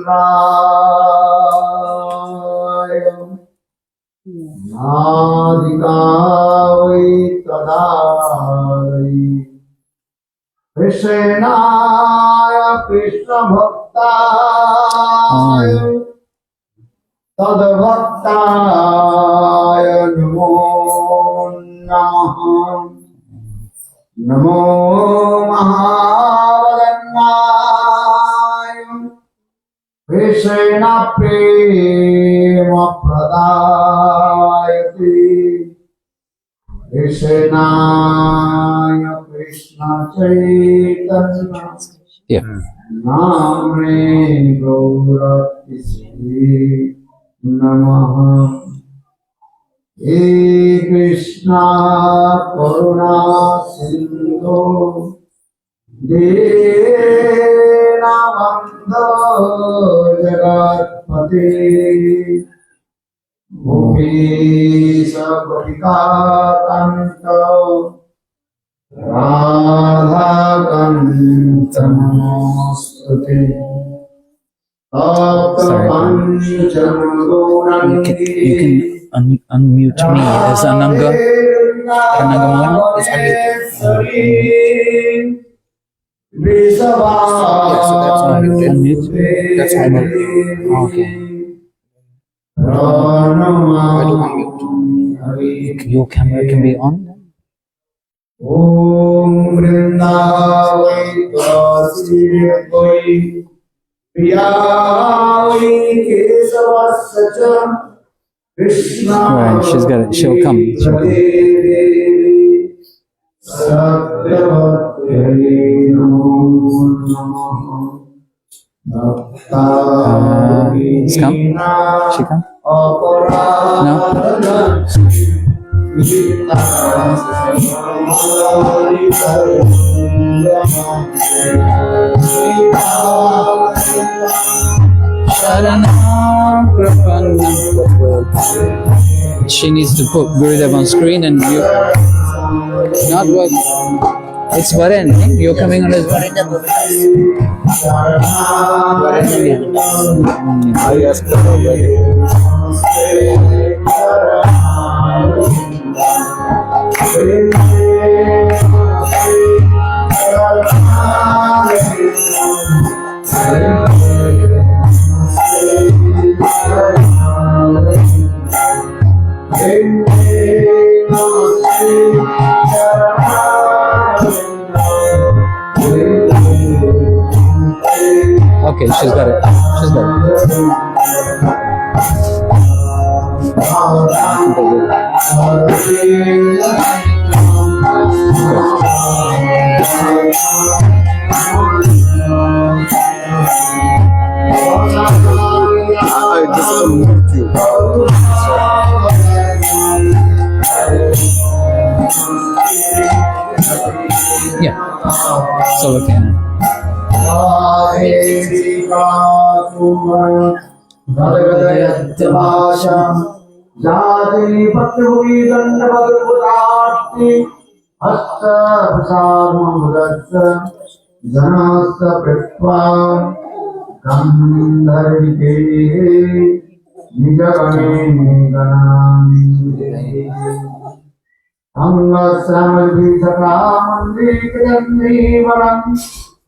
Krishnaaya Nadikāvai tadāvai Krishnāya Krishna Bhaktāya Tadbhaktāya Namo Namaha Namo Mahavadanyāya Krishna Prema Pradayate Krishnaya Krishna Chaitanya Namne Gaurati Namaha He Krishna Karuna Sindhu Dinabandho Jagatpate Bhumisa Gopika Kanto Radha Kanta Namaste You can unmute me as Ananga. Ananga Mohan is unmute. Yeah, so that's why you can unmute. That's why I'm okay. Why do I unmute? Your camera can be on. Om Vrindavai Kasivai Priyavai Kesavasya Krishna. Right, she'll come. She'll come. She's come? She come? No? She needs to put Gurudev on screen and you not what it's Varen, you're coming on as Varen. I asked her already. Okay, she's got it. She's got I just unmute you. Yeah. So okay.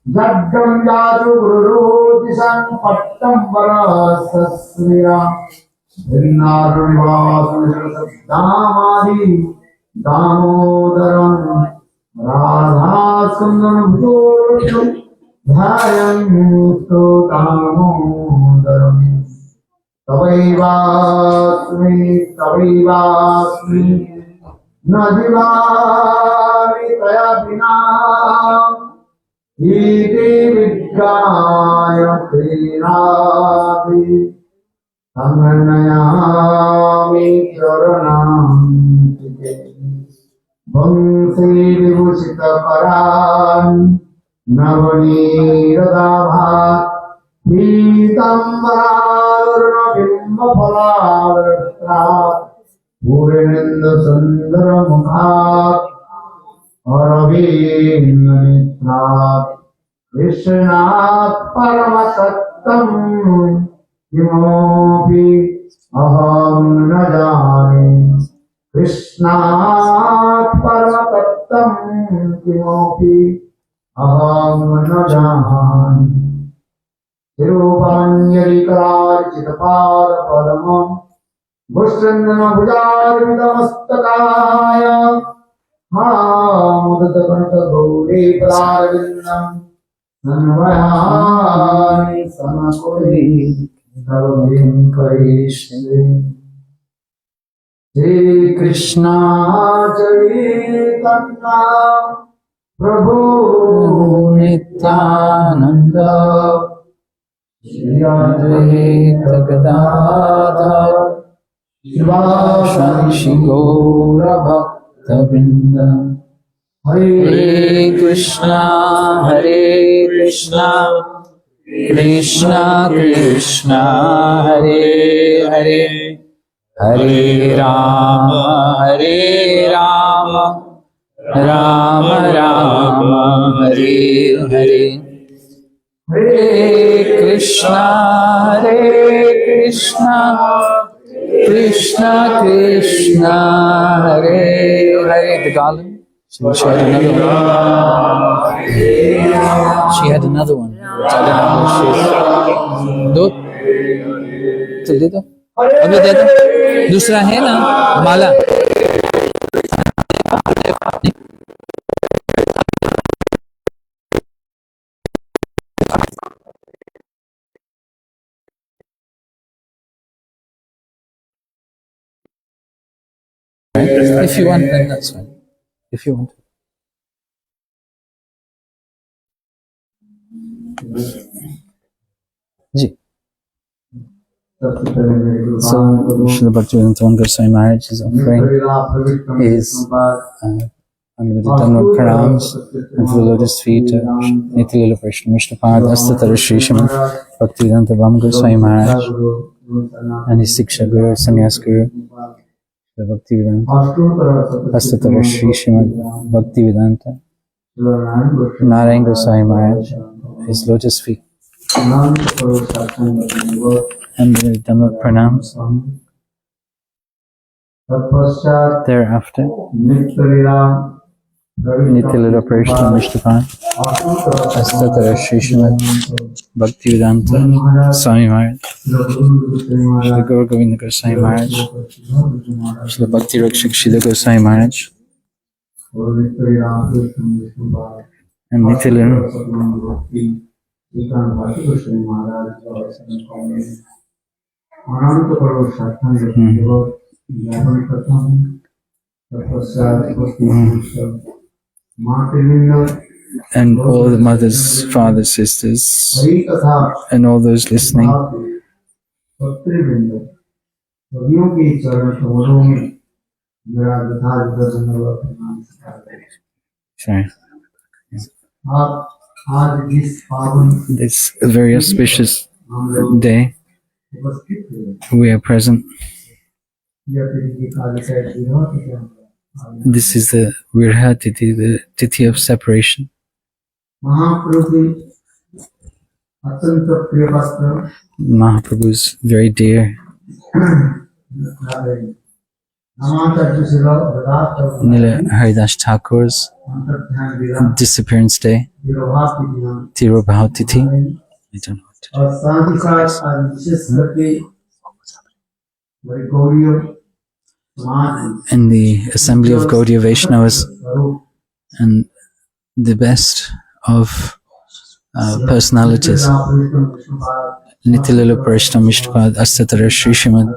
Jaggam Jatu Guru Disang Pattam Varasasriya Vinarunivasam Damadi Damodaram Radha Sundam Bhursham Dhayam Mutto Damodaram Tavaivasmi Nadivami Tayabina Iti Vidyaya Tiradi Samanayami Charanam Bhansi Vibhushita Paran Navani Pītambarāruṇa bimbapalāvratra Purinendu sundara mukhat Aravinda mitra Krishnāt paramasat परतत्तं किमपि अहं न जाने कृष्णात् परतत्तं किमपि अहं न जाने तिरुपमञ्जलिकरार्चितपादपद्मं भुजन्नभुजार्पितमस्तकाय मुदितकण्ठगौरीपदारविन्दं सन्वयामि समकुली भवतीं करिष्ये श्रीकृष्ण चैतन्य प्रभु नित्यानंद श्री अद्वैत गदाधर शिवाशंसि गौर भक्तवृंद हरे Krishna Krishna Krishna Hare Hare Hare Ram Ram Ram Hare Hare Hare Krishna Krishna Krishna Hare Hare. The garland. She had another one. She had another one. I don't know who she is. दो तो दे दो. अभी दे दो. दूसरा है ना माला. If you want, then that's fine. If you want. Ji. So, Srila Bhaktivedanta Goswami Maharaj is offering his unlimited downward pranams and to the lotus feet of Nitya Krishna Vishnupad Astatara Sri Srimad Bhaktivedanta Goswami Maharaj and his Siksha Guru, Sannyas Guru, the Bhaktivedanta Astatara Sri Srimad Bhaktivedanta Narayan Goswami Maharaj, his lotus feet. And the Dhamma pranams. Thereafter, Nityalila Prashna Mishtapan Astatara Sri Srimad Bhaktivedanta Swami Maharaj, Shri Gaur Govinda Goswami Maharaj, Shri Bhakti Rakshak Shri Goswami Maharaj, and Nityalila. And all the mothers, fathers, sisters, and all those listening. Sorry. This very auspicious day, we are present. This is the Virha Tithi, the Tithi of separation. Mahaprabhu's very dear. Nila Haridas Thakur's disappearance day, Tirobhav Tithi. I don't know what to do. And the assembly of Gaudiya Vaishnavas and the best of personalities. Nityalila Parishtam Mishtapad Astatara Sri Srimad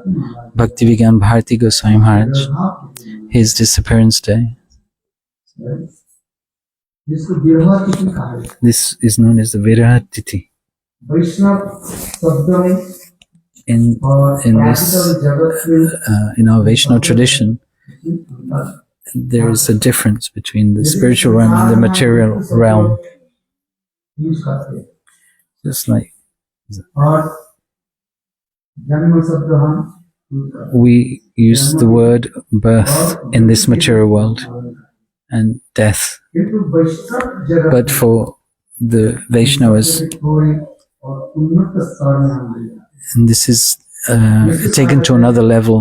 Bhakti Vigyan Bharati Goswami Maharaj, his disappearance day. This is known as the Viraha Tithi. In our Vaishnava tradition, there is a difference between the spiritual realm and the material realm. Just like we use the word birth in this material world and death, but for the Vaishnavas, और उन्नत स्तर में हम ले जाते हैं। And this is taken to another level.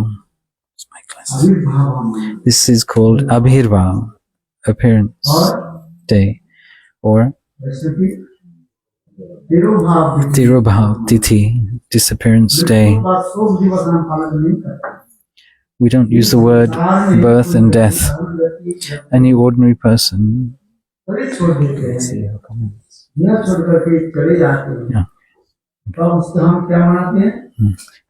My glasses. आविर्भाव हम This is called Abhirvav, appearance day, or जैसे कि तिरुभाव Tirobhav Tithi, disappearance day. का शोक दिवस हम पालन नहीं करते। We don't use the word birth and death. Any ordinary person. शरीर छोड़ देते हैं, Let's see her comments. यह छोड़ करके चले जाते हैं। Yeah. तब उसको हम क्या मनाते हैं?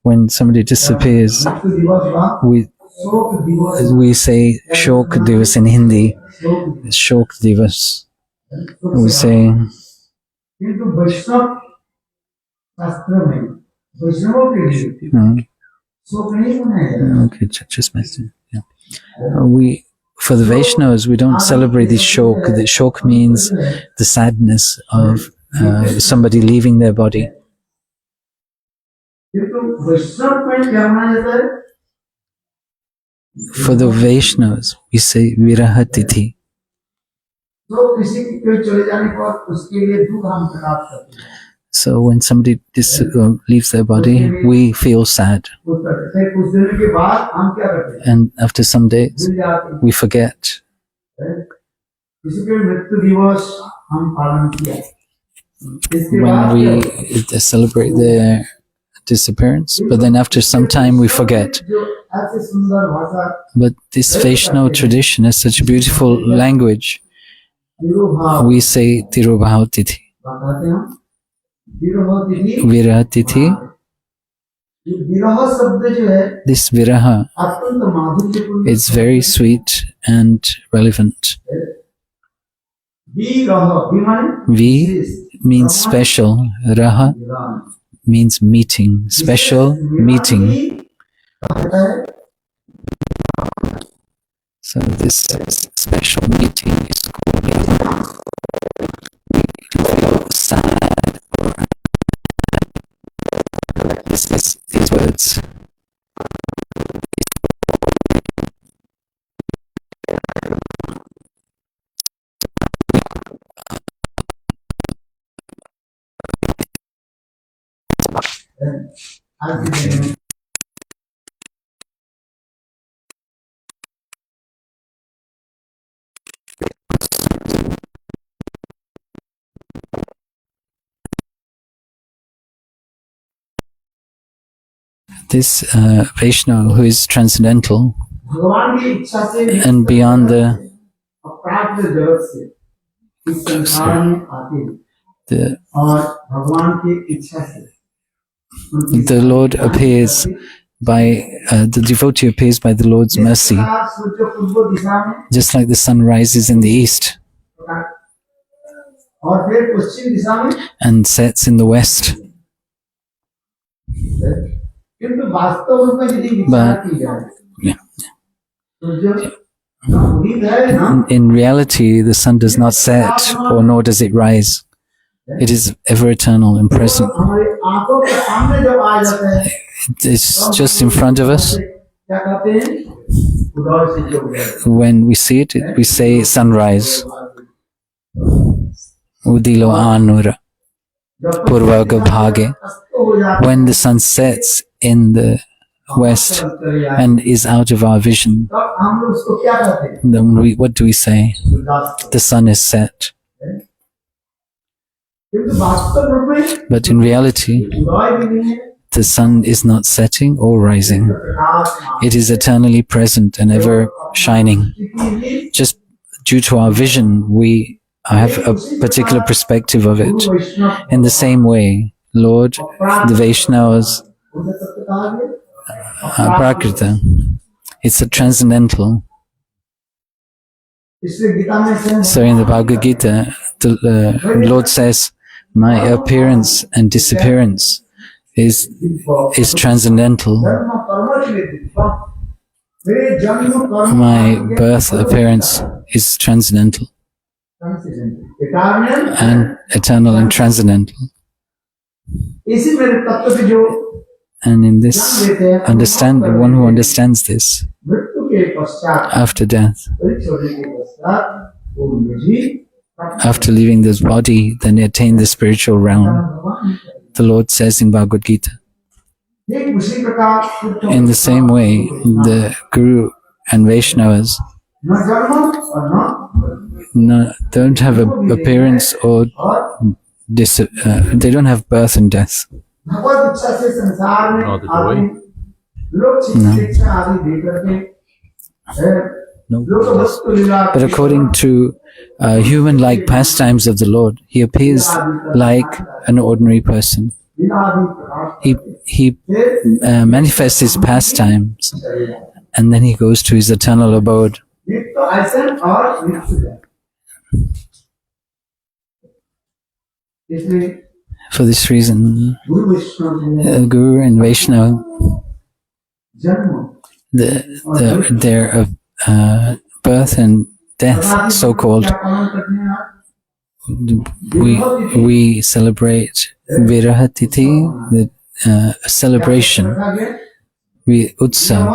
When somebody disappears, मृत्यु दिवस वा we शोक दिवस, we say Shok Divas in Hindi. शोक दिवस। Shok Divas. We say, किंतु वैष्णव शास्त्र में वैष्णवों के लिए शोक नहीं मनाया जाता। okay, just messing. Yeah. For the Vaishnavas, we don't celebrate this Shok. The Shok means the sadness of somebody leaving their body. किंतु वैष्णव में क्या मनाया जाता है? For the Vaishnavas, we say Viraha Tithi. तो किसी की कोई चले जाने पर उसके लिए दुख हम प्रकट करते हैं। So when somebody leaves their body, we feel sad. फिर कुछ दिन के बाद हम क्या करते हैं? And after some days, भूल जाते हैं। we forget. किसी के मृत्यु दिवस हम पालन किया। इसके When बाद we celebrate their disappearance, but then after some time we forget. जो ऐसे सुंदर भाषा But this Vaishnava tradition has such a beautiful language. तिरुभाव We say Tirobhav Tithi, बताते हैं। विरह तिथि, Viraha Tithi. ये विरह शब्द जो है This Viraha अत्यंत माधुर्यपूर्ण is very sweet and relevant. विरह विमान V means special, Raha means meeting, special meeting. So this special meeting is called sad or these words. आज के दिन में This Vaishnava who is transcendental भगवान की इच्छा से and beyond the अप्राप्त जगत से इस संसार में आते हैं और भगवान की इच्छा से the Lord appears by the devotee appears by the Lord's mercy, सूर्य पूर्व दिशा में just like the sun rises in the east और फिर पश्चिम दिशा में, and sets in the west. किंतु वास्तव रूप में यदि विचार की जाए Yeah. सूर्य ना उदित है ना In reality, the sun does not set, or nor does it rise. It is ever eternal and present. हमारे आंखों के सामने जब आ जाता है It's just in front of us. क्या कहते हैं? उदय से जो उदय When we see it, we say sunrise. Udilo anura purvaga bhage. When the sun sets in the west and is out of our vision, तब हम लोग उसको क्या कहते हैं? then what do we say? सूर्यास्त। The sun is set. किंतु वास्तव रूप में But in reality, उदय भी नहीं है, the sun is not setting or rising. Prakash It is eternally present and ever shining. मात्र Just due to our vision, we have a particular perspective of it. Vaishnav In the same way, Lord, the Vaishnavas, उदय तत्व कहा गया। Prakrita, it's a transcendental. इसलिए गीता में से So in the Bhagavad Gita, the Lord says, my appearance and disappearance is transcendental. जन्म कर्म के लिए मेरे जन्म कर्म My birth appearance is transcendental इटारनल and eternal and transcendental. इसी मेरे तत्व के जो And in this, one who understands this मृत्यु के पश्चात after death, छोड़ने के पश्चात वो मुझे after leaving this body, then they attain the spiritual realm. भगवान the Lord says in Bhagavad Gita. ठीक उसी प्रकार शुद्ध In the same way, the Guru and Vaishnavas न जन्म और न don't have appearance or they don't have birth and death. भगवत इच्छा से संसार में Not the आदमी joy. लोग No. शिक्षा आदि दे करके No. लोग वस्तु लीला But according to human-like pastimes of the Lord, he appears like an ordinary person. लीला आदि प्रकाश He manifests his pastimes, and then he goes to his eternal abode. नित्य ऐसन और नित्य इसलिए For this reason, गुरु वैष्णव ने Guru and Vaishnava, जन्म their birth and death, so-called, we celebrate Viraha Tithi, the celebration, Utsav,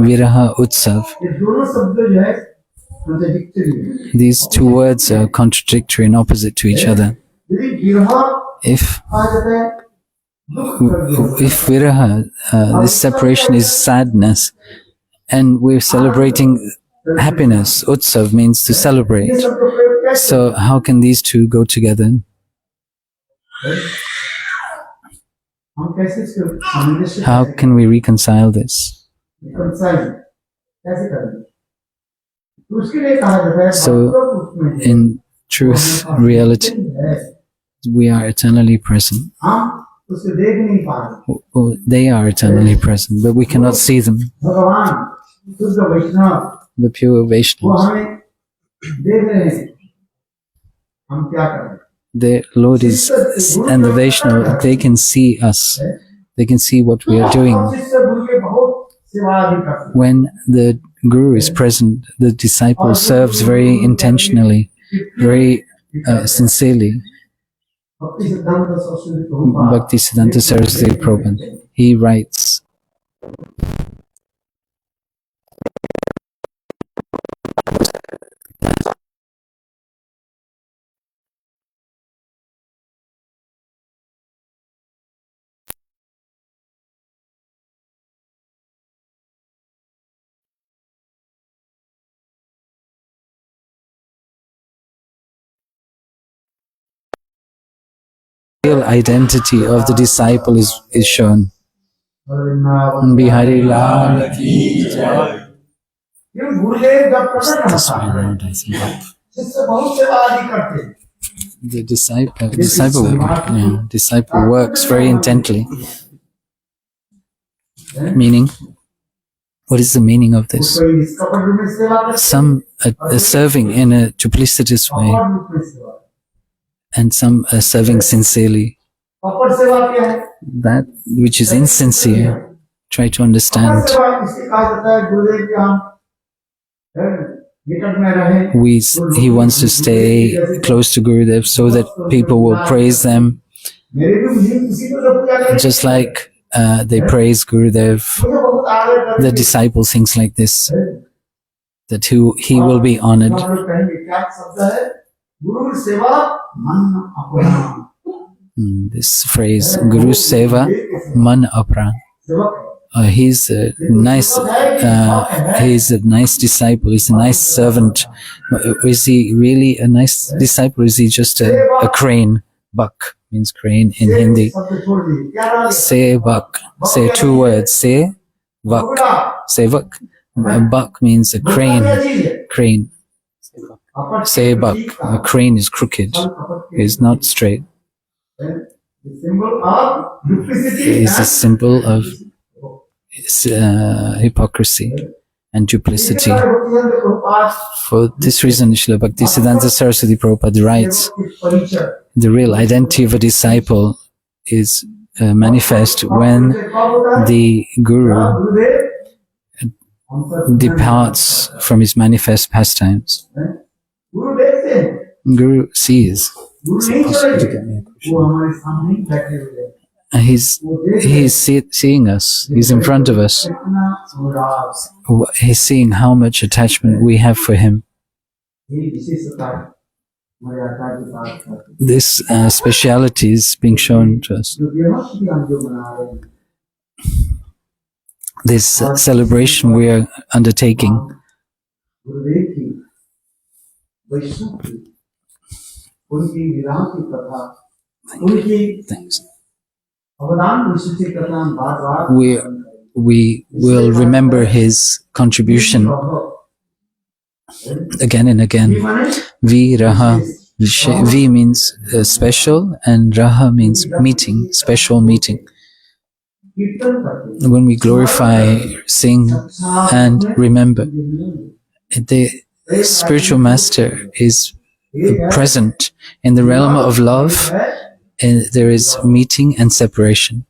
Viraha Utsav. ये दोनों शब्द जो है contradictory है These two words are contradictory and opposite to each other. यदि विरह If आ जाता है दुख Viraha, this separation is sadness, and we're celebrating happiness, Utsav means to ये celebrate. शब्द प्रयोग कैसे So how can these two go together? हम कैसे इसको सामंजस्य How can we reconcile this? reconcile कैसे करेंगे तो उसके लिए कहा जाता है So, भगवत में In truth, reality, we are eternally present. हम उसे देख नहीं पा रहे They are eternally present, but we cannot see them. भगवान शुद्ध वैष्णव The pure वो Vaishnavas. हमें देख रहे हैं हम क्या करें The Lord is, and the Vaishnava, they can see us. They can see what we are doing. शिष्य गुरु के बहुत सेवा आदि करते हैं When the Guru is present, the disciple serves very intentionally, very sincerely. भक्ति सिद्धांत Saraswati Prabhupada Bhakti Siddhanta Saraswati Prabhupada, he writes, real identity of the disciple is shown. Bihari Lal ki jai. ये गुरुदेव जब प्रकट This होता way है around, I think. शिष्य बहुत सेवा आदि करते हैं The disciple works very intently. Meaning, what is the meaning of this? कोई निष्कपट रूप में सेवा करते हैं Some are serving in a duplicitous way, कपट रूप में सेवा and some are serving sincerely. कपट सेवा क्या है That which is insincere, try to कपट understand. सेवा इसलिए कहा जाता है गुरुदेव के हम निकट में रहे He wants to stay close to Gurudev so that people will praise them, मेरे भी मुझे किसी को जब पूजा करें just like they praise Gurudev. मुझे बहुत आदर करते The disciple thinks like this, that he will be honored. हम लोग कहेंगे क्या शब्द है गुरु सेवा मन अपना This phrase, Guru Seva Man Apran. सेवक है He's a nice disciple. He's a nice servant. Is he really a nice disciple? Is he just a crane? Bak means crane in Hindi. शब्द छोड़ दिए क्या नाम है Say Bak. Say two words. Say Vak. Bogura Say Vak. Bak means a crane. Crane. कपट Say Bak. A crane is crooked. Is not straight. Symbol of duplicity It is a symbol of hypocrisy and duplicity. For this reason, Srila Bhakti Siddhanta Saraswati Prabhupada writes, the real identity of a disciple is manifest when the Guru departs from his manifest pastimes. गुरु देखते हैं Guru sees. गुरु नहीं चलेंगे वो हमारे सामने ही बैठे हुए हैं He's seeing us. He's in front of us. कितना मुराद He's seeing how much attachment we have for him. ये विशेषता है मर्यादा की बात करते हैं। this speciality is being shown to us. जो गृहस्थ भी हम जो मना रहे हैं, This celebration we are undertaking, गुरुदेव की वैष्णव की उनकी लीलाओं की कथा, उनकी अवदान विशिष्ट कथा बार बार we will remember his contribution again and again. Vi Raha, Vi means special, and Raha means meeting, special meeting. When we glorify, sing, and remember, the spiritual master is present in the realm of love, and there is meeting and separation.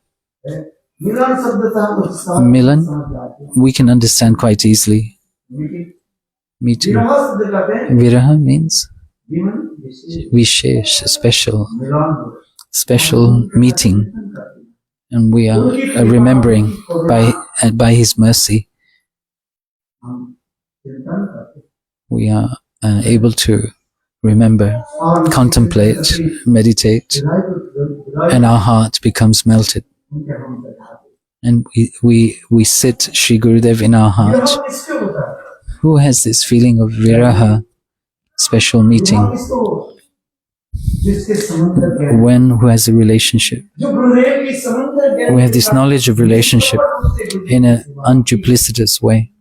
Milan, we can understand quite easily. Meeting. Viraha means Vishesh, special meeting, and we are remembering by his mercy. We are able to remember, contemplate, meditate, and our heart becomes melted. And we sit Shri Gurudev in our heart. Who has this feeling of viraha, special meeting? Who has a relationship? We have this knowledge of relationship in an unduplicitous way.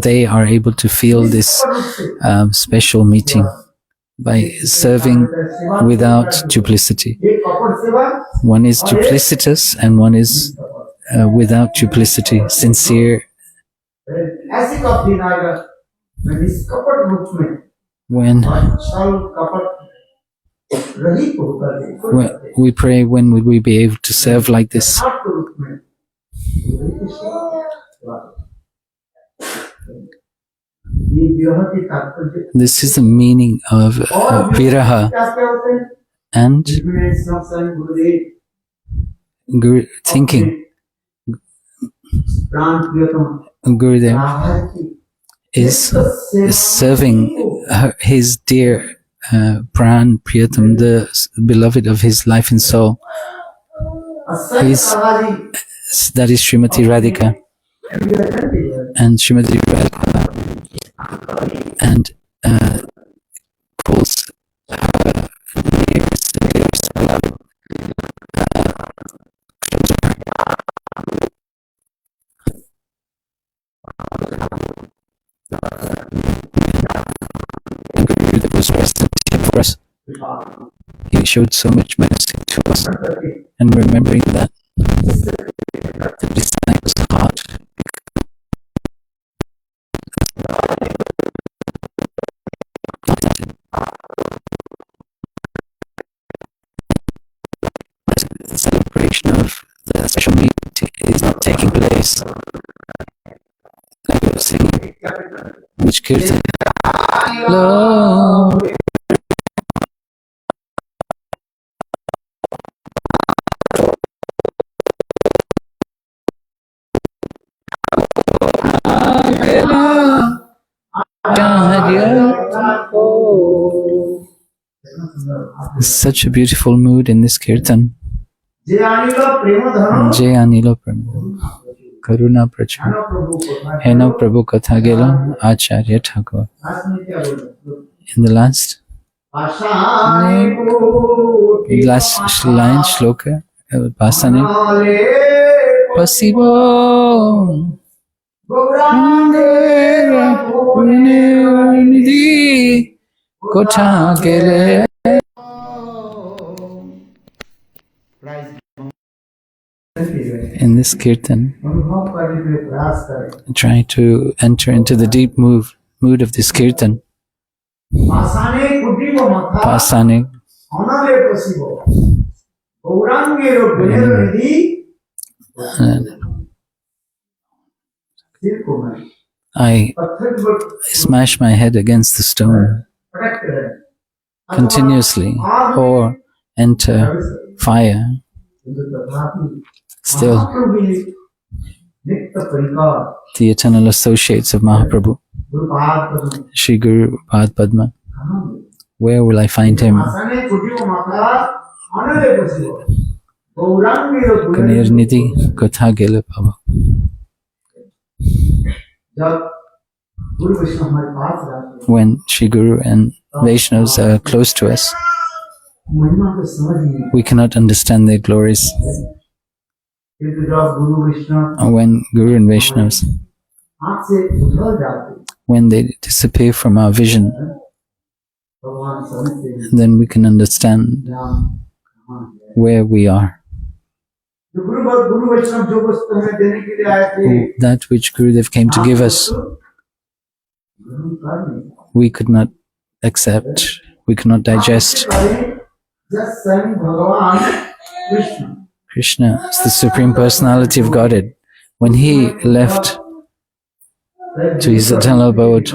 They are able to feel this special meeting by serving without duplicity. One is duplicitous and one is without duplicity, sincere. When we pray, when would we be able to serve like this? This is the meaning of viraha. And thinking Gurudev is serving his dear Pran Priyatam, the beloved of his life and soul. That is Srimati Radhika. And Srimati Radhika and calls her nearest beloved Gurudev was present for us. He showed so much mercy to us, and remembering that the disciples' heart the celebration of the special meeting is not taking place. Like we were singing, which kirtan? Lord. Such a beautiful mood in this kirtan. Jai Anilo Prema Karuna Prachur Hena Prabhu Katha Gelo Acharya Thakur. In the last line shloka, Pasane Pasibo Nidhi Kotha Gele. In this kirtan, try to enter into the deep mood of this kirtan. Pasane I smash my head against the stone continuously, or enter fire. Still, the eternal associates of Mahaprabhu, Shri Guru Pad Padma. Where will I find him? Kanir Nidhi Kotha Gele Baba. When Shri Guru and Vaishnavas are close to us, we cannot understand their glories. When Guru and Vaishnavas, when they disappear from our vision, then we can understand where we are. That which Gurudev came to give us, we could not accept, we could not digest. Krishna is the Supreme Personality of Godhead. When he left to his eternal abode,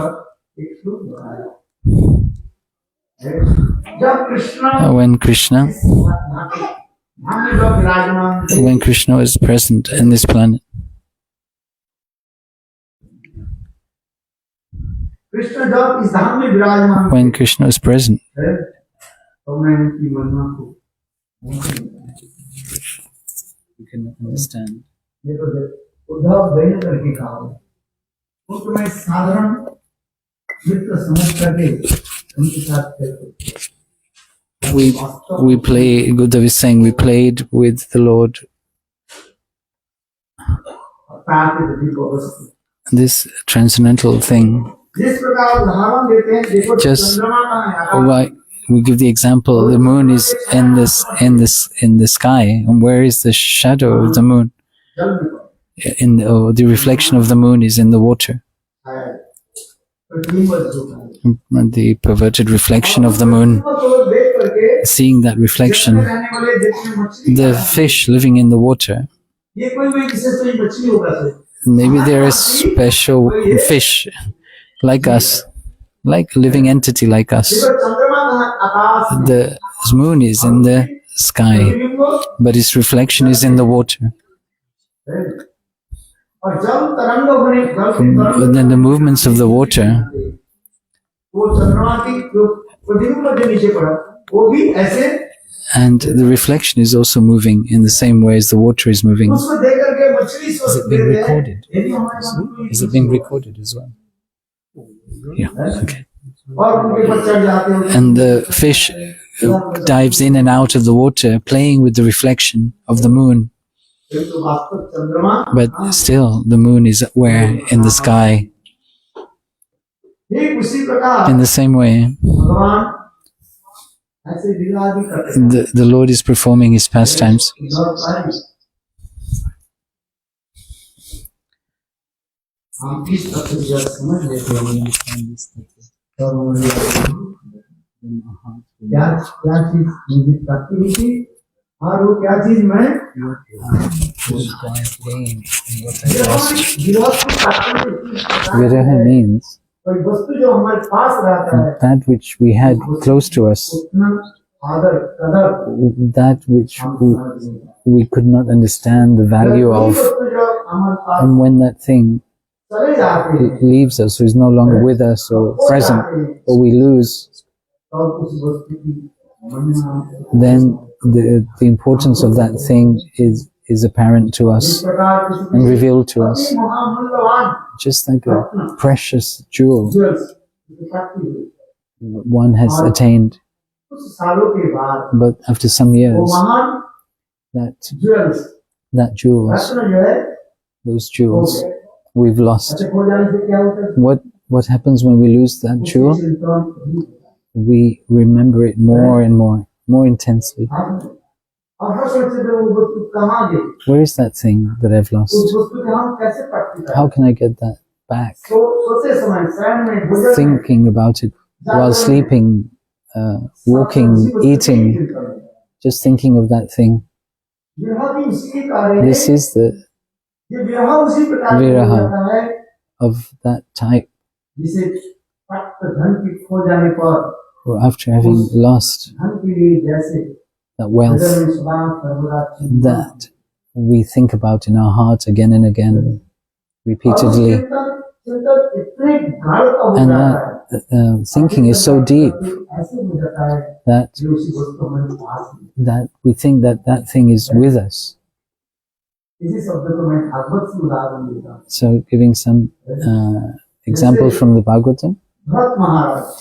when Krishna was present in this planet, when Krishna was present, you can understand. We play, Gurudev is saying, we played with the Lord. This transcendental thing. Just why we give the example, the moon is in the sky, and where is the shadow of the moon? The reflection of the moon is in the water. The perverted reflection of the moon, seeing that reflection, the fish living in the water, maybe they're a special fish like us, like a living entity like us. The moon is in the sky, but its reflection is in the water. And then the movements of the water, and the reflection is also moving in the same way as the water is moving. Is it being recorded? Is it being recorded as well? Yeah, okay. And the fish dives in and out of the water, playing with the reflection of the moon. But still, the moon is where? In the sky. In the same way, the Lord is performing his pastimes. Viraha means that which we had close to us, that which we could not understand the value of, and when that thing leaves us, or is no longer with us, or present, or we lose, then the importance of that thing is apparent to us and revealed to us, just like a precious jewel one has attained. But after some years, that jewels, those jewels, we've lost. What happens when we lose that jewel? We remember it more and more intensely. Where is that thing that I've lost? How can I get that back? Thinking about it while sleeping, walking, eating, just thinking of that thing. This is the viraha of that type. Or after having lost that wealth, that we think about in our heart again and again, repeatedly. And that thinking is so deep that we think that that thing is with us. So giving some example from the Bhagavatam,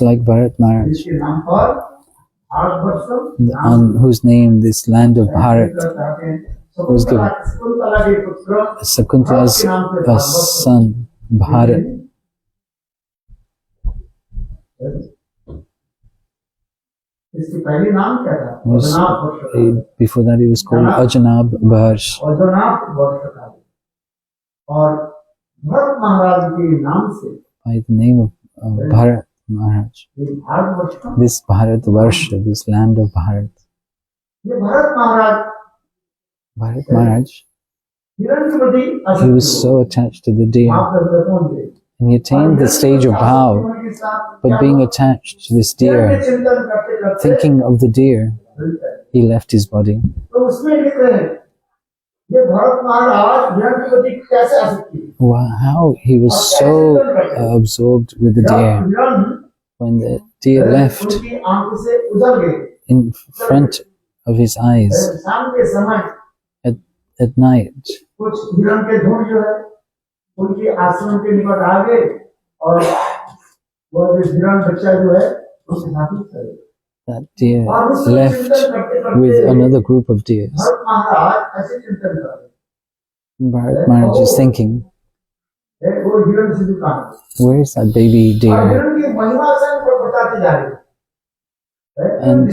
like Bharat Maharaj, on whose name this land of Bharat was given. Sakuntala's son, Bharat. Before that he was called Ajanab Bharsh. By the name of Bharat Maharaj. This Bharat Varsha, this land of Bharat. Bharat Maharaj, he was so attached to the deer. And he attained the stage of bhav, but being attached to this deer, thinking of the deer, he left his body. How he was so absorbed with the deer. When the deer left in front of his eyes at night, that deer left with another group of deers. Bharat Maharaj is thinking, where is that baby deer? And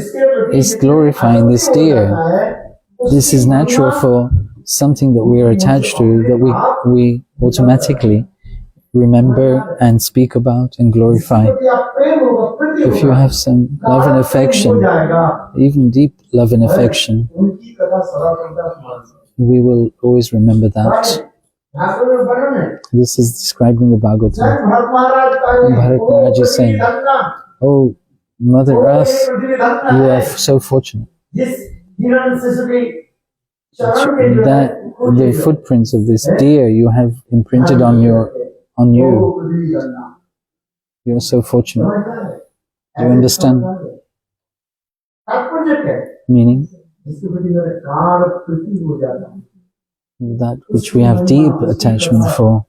is glorifying this deer. This is natural for something that we are attached to, that we automatically remember and speak about and glorify. If you have some love and affection, even deep love and affection, we will always remember that. This is described in the Bhagavatam. Bharat Maharaj is saying, "Oh, Mother Earth, you are so fortunate that the footprints of this deer you have imprinted on you. You are so fortunate." Do you understand? Meaning, that which we have deep attachment for,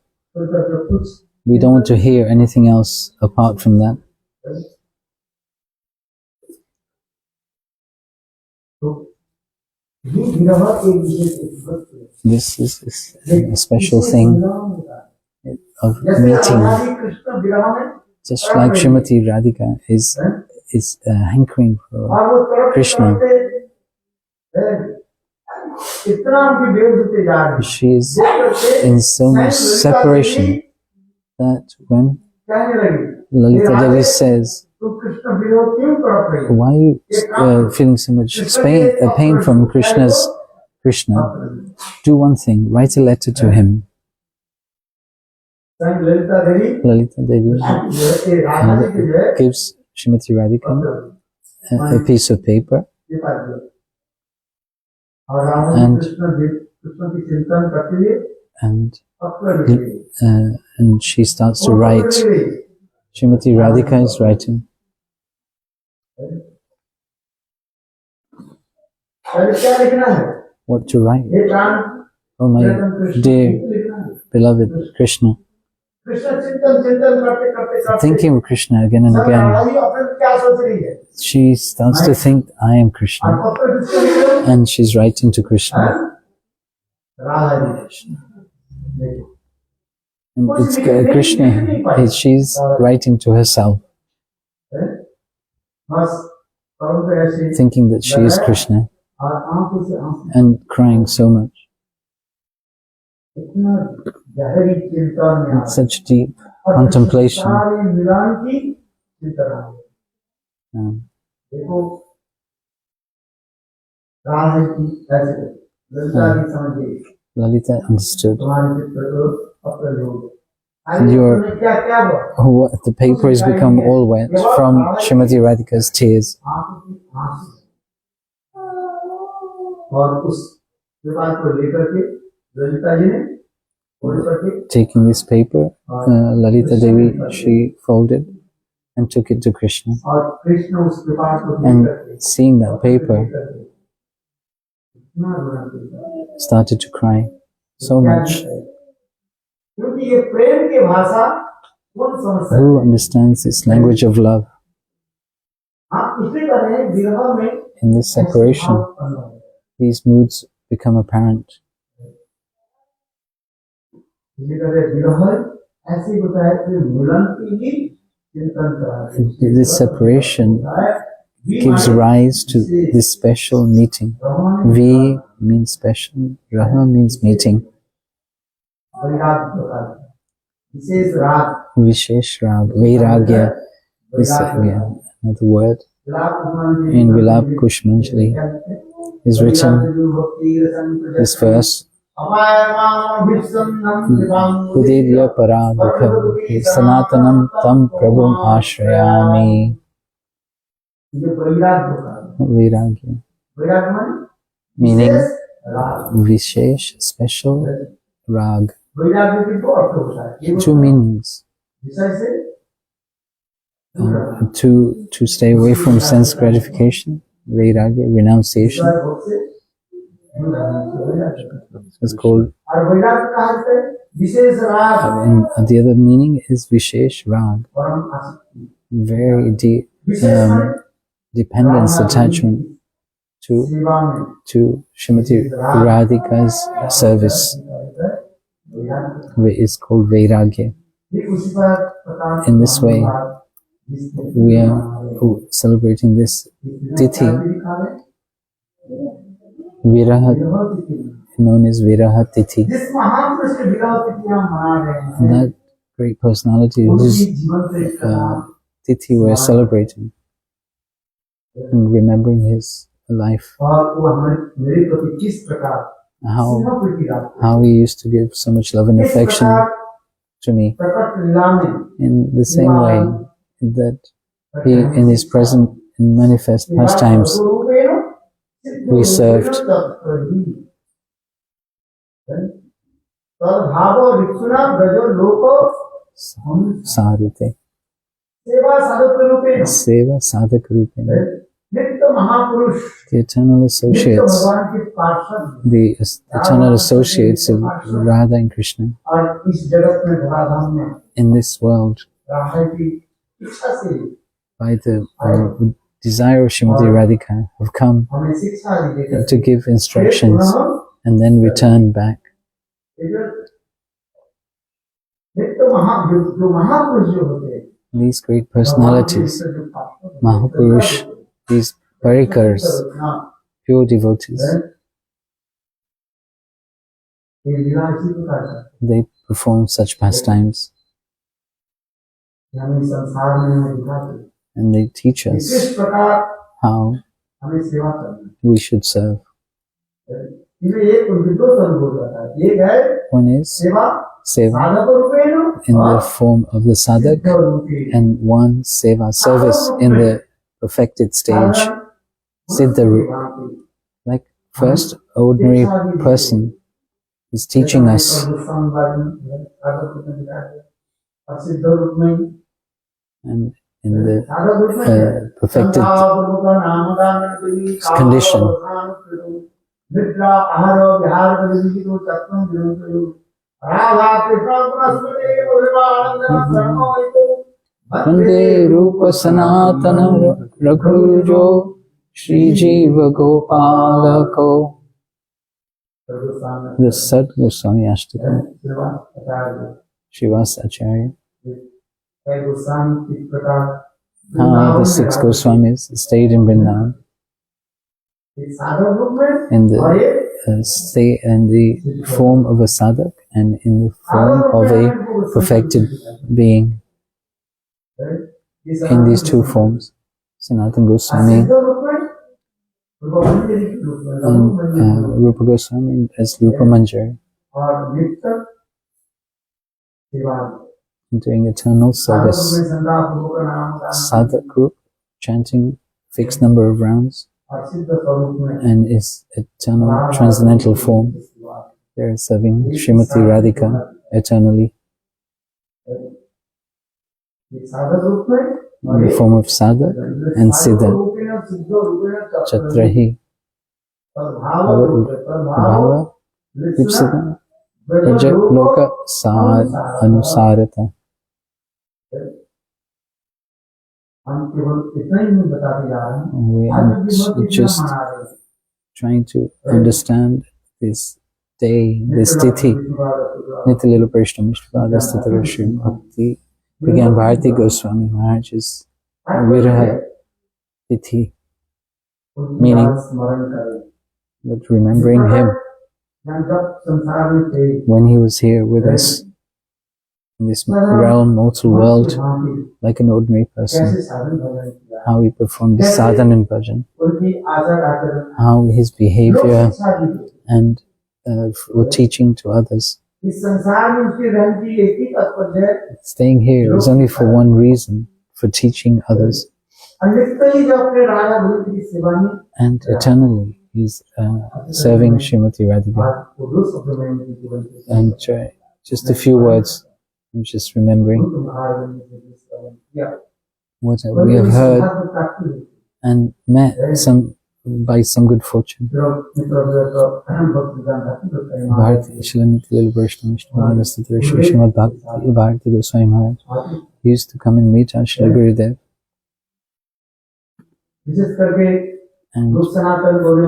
we don't want to hear anything else apart from that. This is a special thing of meeting. Just like Srimati Radhika is hankering for Krishna. She is in so much separation that when Lalita Devi says, "Why are you feeling so much pain from Krishna? Do one thing, write a letter to him." Lalita Devi gives Srimati Radhika a piece of paper, and she starts to write. Srimati Radhika is writing. What to write? Oh my dear beloved Krishna. Thinking of Krishna again and again, she starts to think, I am Krishna. And she's writing to Krishna. And it's Krishna, she's writing to herself, thinking that she is Krishna, and crying so much. It's such deep contemplation. Lalita understood. And the paper has become all wet from Srimati Radhika's tears. Paper को लेकर के ललिता जी ने taking this paper, Lalita Devi, she folded and took it to Krishna. और कृष्ण उस paper को And लेकर seeing that paper, started to cry so much. क्योंकि ये प्रेम की भाषा कौन समझ सकता है? Who understands this language of love? आप इसलिए कर रहे हैं विरह में In this separation, these moods become apparent. इसलिए कर रहे हैं विरह ऐसे होता है कि मिलन की ही चिंतन करा है। This separation gives rise to this special meeting. V means special, Raha means meeting. विशेष राग Vishesh Rag, Vairagya is again another word. In Vilap Kushmanjali is written this verse. Udirya paradukam sanatanam tam prabhum ashrayami. Vairagya. Meaning Vishesh, special, Rag. Two meanings. To stay away from sense gratification, Vairagya, renunciation. It's called. And the other meaning is Vishesh Rag, very deep dependence, attachment to Srimati Radhika's service. It's called Vairagya. In this way, we are celebrating this Tithi, Viraha, known as Viraha Tithi. That great personality whose Tithi we are celebrating and remembering his life. How he used to give so much love and affection to me. In the same way that he, in his present and manifest pastimes, we served. Sarite. Seva Sadhak Rupena. The eternal associates, the eternal associates of Radha and Krishna in this world, by the desire of Srimati Radhika, have come to give instructions and then return back. These great personalities, Mahapurush, these Parikars, pure devotees, they perform such pastimes and they teach us how we should serve. One is Seva in the form of the sadhak, and one Seva, service, in the perfected stage, Siddha Roop. Like first ordinary person is teaching us, and in the perfected condition, Vande Rupa Sanatana Raghujo Shri Jiva Gopalako. The Sad Goswami Ashtakam, Srivas Acharya. How the 6 Goswamis stayed in Vrindavan in the form of a sadhak and in the form of a perfected being. In these two forms, Sanatana Goswami and Rupa Goswami as Rupa Manjari, doing eternal service. Sadhak group chanting fixed number of rounds, और सिद्ध स्वरूप में and is eternal transcendental form. They are serving Srimati Radhika eternally एक साधक रूप में in the form of Sadhak and Siddha. Chatrahi Bhava Vipsita Rajak Loka Anusarata. हम केवल इतना ही नहीं बताते जा रहे हैं We are just trying to understand this day, this tithi. Nityalila Prishna Mishpada Statara Shri Bhakti began Bharati Goswami Maharaj's Viraha Tithi, meaning that remembering him when he was here with us in this realm, mortal world, like an ordinary person, how he performed the sadhana and bhajan, how his behavior and for teaching to others. Staying here is only for one reason, for teaching others. And eternally he's serving Srimati Radhika. And just a few words, I'm just remembering what we have heard and met by some good fortune. Bharati Shri Nityalila Prishna Mishpada Statara Shri Srimad Bharati Goswami Maharaj used to come and meet our Shri Gurudev, and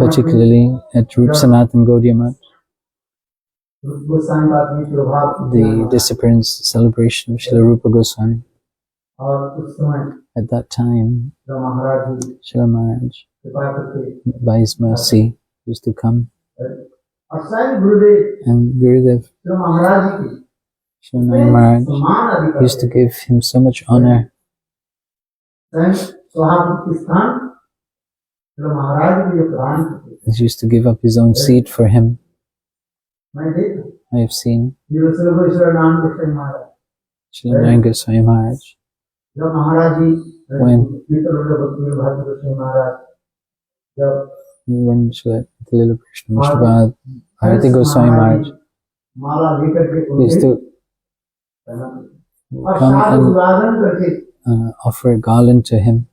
particularly at Rup Sanatan Gaudiya Math, the disappearance celebration of Srila Rupa Goswami. At that time, Srila Maharaj, by his mercy, used to come, and Gurudev, Srila Maharaj, used to give him so much honor. He used to give up his own seat for him. I have seen Srila Goswami Maharaj when Srila Nityalila Prishna Mishpada Bharati Goswami Maharaj used to come and offer a garland to him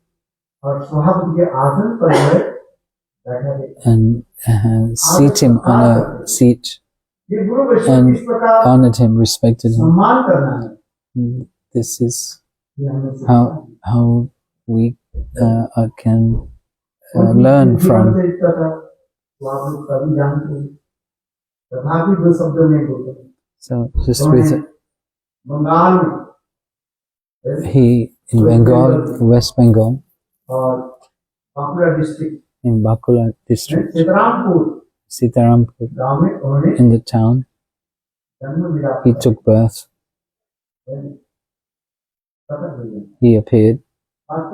and seat him on a seat and honored him, respected him. This is how we can learn from. So just with he in Bengal, West Bengal, in Bakula district, Sitarampur, in the town, he took birth. He appeared when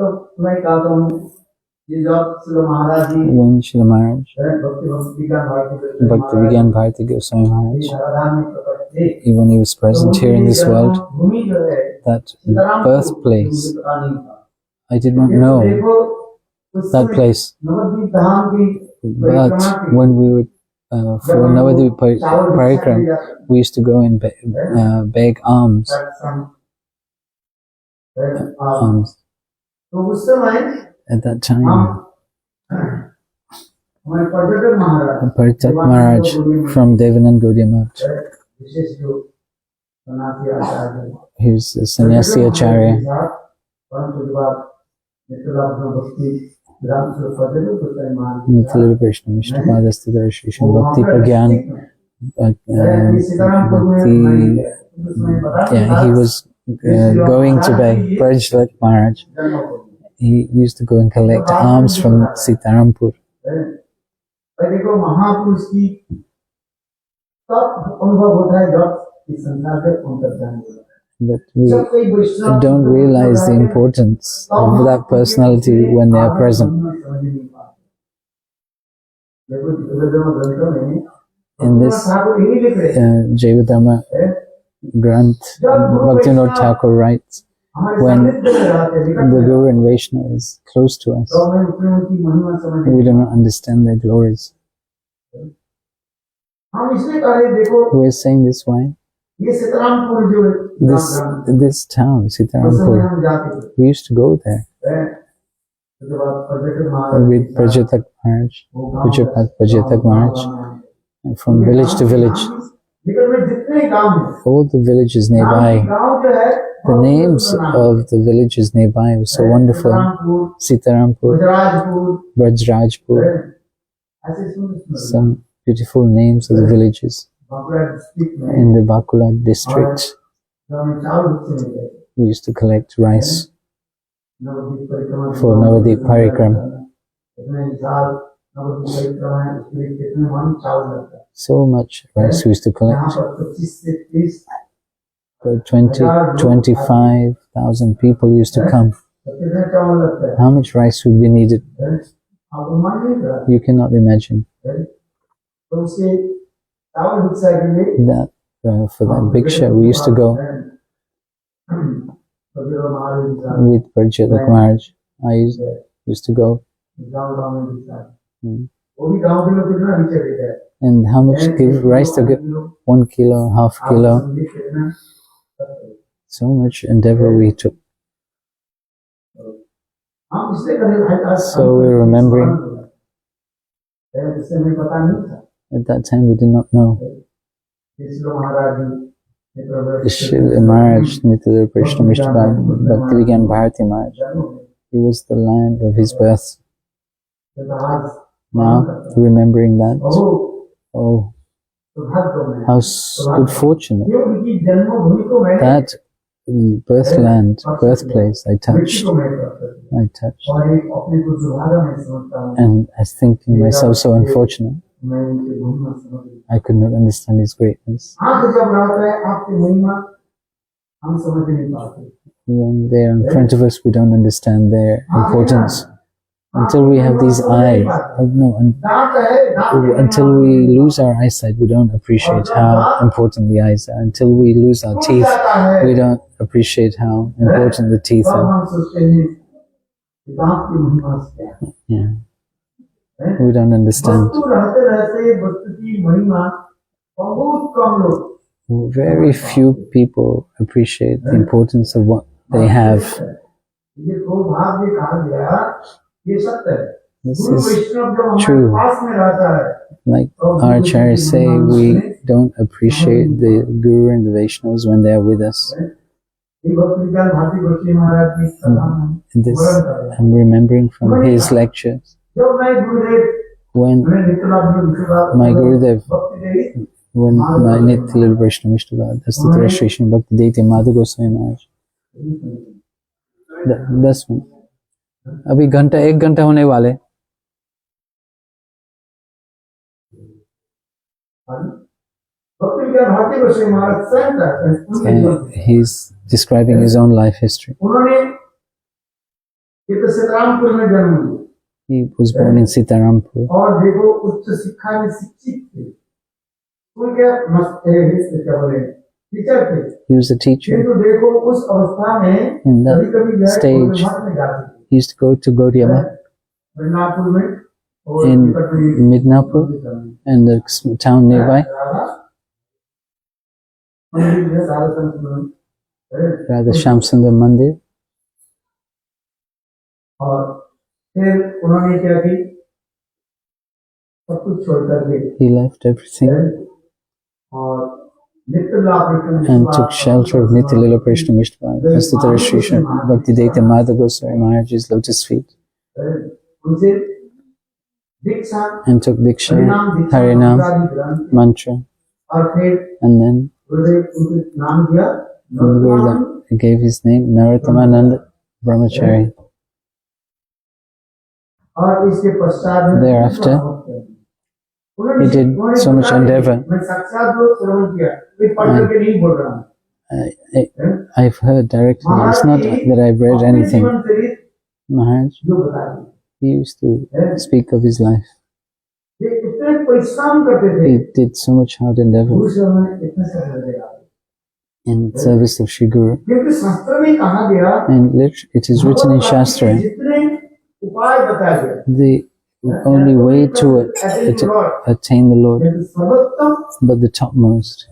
Srila Maharaj, Bhakti began Bharati Goswami Maharaj, when he was present here in this world, that birthplace, I did not know that place. But when we would, for Navadvip Parikram, we used to go and beg alms. At that time, Paritat Maharaj from Devanand Gaudiya Math, he was a sannyasi acharya. Nityalila Prishna Mishpada Statara Shri Srimad Bhakti Pragyan Bhakti. He was going to beg Brajlat Maharaj. He used to go and collect alms from Sitarampur. But we don't realize the importance of that personality when they are present. In this Jaiva Dharma Granth, Bhaktivinoda Thakur writes when the Guru and Vaishnava is close to us, we do not understand their glories. Who is saying this? Why? This town, Sitarampur, we used to go there with Prajatak Maharaj, Prajatak Maharaj, and from village to village, all the villages nearby, the names of the villages nearby were so wonderful. Sitarampur, Brajrajpur, some beautiful names of the villages in the Bakula district. We used to collect rice for Navadip Parikram. So much rice we used to collect. 25,000 people used to come. How much rice would be needed? You cannot imagine. That for that bhiksha we used to go with Prajatak Maharaj. I used to go. And how much rice to give? 1 kilo, half kilo. So much endeavor we took. So we're remembering. At that time we did not know. Shri Maharaj, Nitya Krishna Mishtabha, Bhakti Vigyan Bharati Maharaj, he was the land of his birth. Now, remembering that, oh, how good fortunate that birthplace I touched. And I was thinking myself so unfortunate. I could not understand his greatness. When they are in front of us, we don't understand their importance. Until we have these eyes, until we lose our eyesight, we don't appreciate how important the eyes are. Until we lose our teeth, we don't appreciate how important the teeth are. Yeah. We don't understand. Very few people appreciate the importance of what they have. This is true. Like our acharyas say, we don't appreciate the Guru and the Vaishnavas when they are with us. And this I'm remembering from his lectures. When my Gurudev, when my Nitya Krishna Mishtabha, that's the Trashration Bhakti Deite Madhu Goswami Maharaj. 10 minute. अभी 1 घंटा होने वाले. He's describing his own life history. He was born in Sitarampur. He was a teacher. In that stage, he used to go to Gauriya in Midnapur and the town nearby. Radha Shamsundar Mandir. He left everything and took shelter of Nitya Lila Krishna Mishtabha. That's the Tarashrishan Bhakti Deita Madhu Goswami Maharaj's lotus feet. And took Diksha, Harinam, Mantra. And then Gurudev gave his name Narottamananda Brahmachari. Thereafter, he did so much endeavor. I've heard directly, it's not that I've read anything. Maharaj, he used to speak of his life. He did so much hard endeavor. in service of Shri Guru. क्योंकि शास्त्र में कहा गया And it is written in Shastra, जितने उपाय बताए गए the only way to attain the Lord, किंतु सर्वोत्तम but the topmost.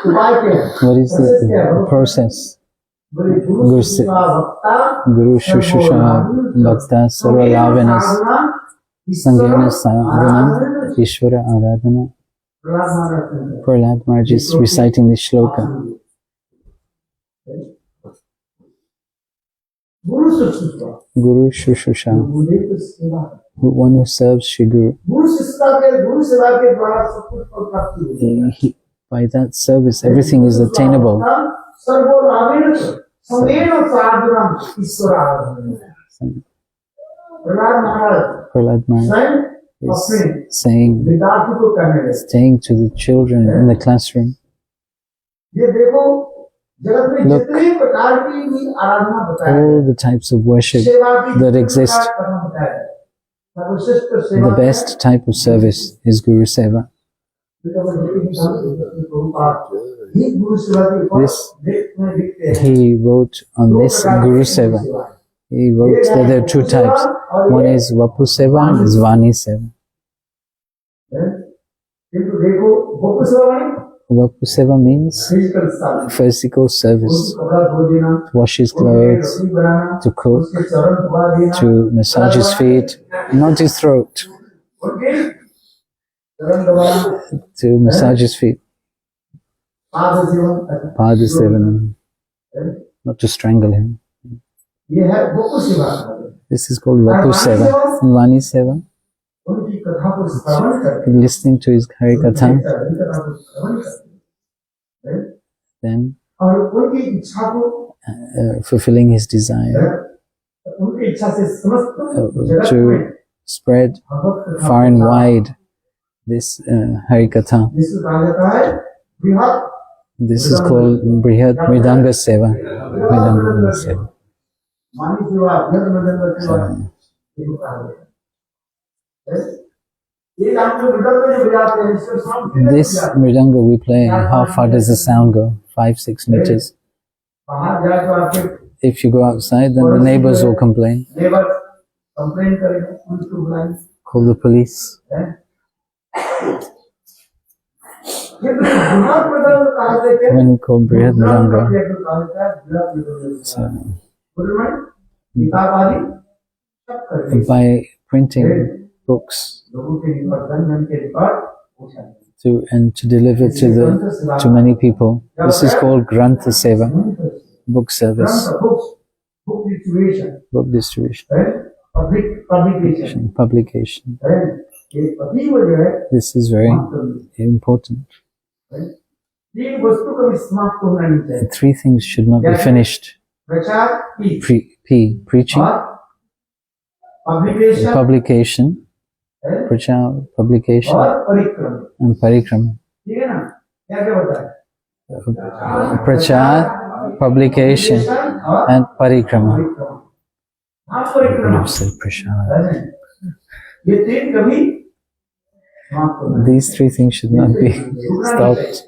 उपाय क्या है? What is the process? बोले गुरु सेवा भक्ता Guru Shushusha Bhakta Sarva Lavenas Sangyana Sadhana Ishvara Aradhana. Prahlad Maharaj is reciting this shloka. Guru Shushusha, one who serves Shri Guru. By that service, everything is attainable. Prahlad Maharaj is saying to the children in the classroom, look, all the types of worship that exist, the best type of service is Guru Seva. He wrote on this Guru Seva. He wrote that there are two types. One is Vapu Seva and is Vani Seva. Vapu Seva means physical service, to wash his clothes, to cook, to massage his feet, not his throat, to massage his feet. Pada Sevanam, not to strangle him. This is called Vapu Seva. And Vani Seva, listening to his Harikatha, then fulfilling his desire to spread far and wide this Harikatha. This is called Brihad Mridanga Seva. Mridanga Seva. This Mridanga we play, how far does the sound go? 5-6 meters. If you go outside, then the neighbors will complain. Call the police. When we call Brihad Mridanga, by printing books to deliver to many people, this is called Grantha Seva, book service, book distribution, publication. This is very important. The three things should not be finished. Preaching, publication, prachar, publication, and parikrama. Prachar, publication, and parikrama. These three things should not be stopped.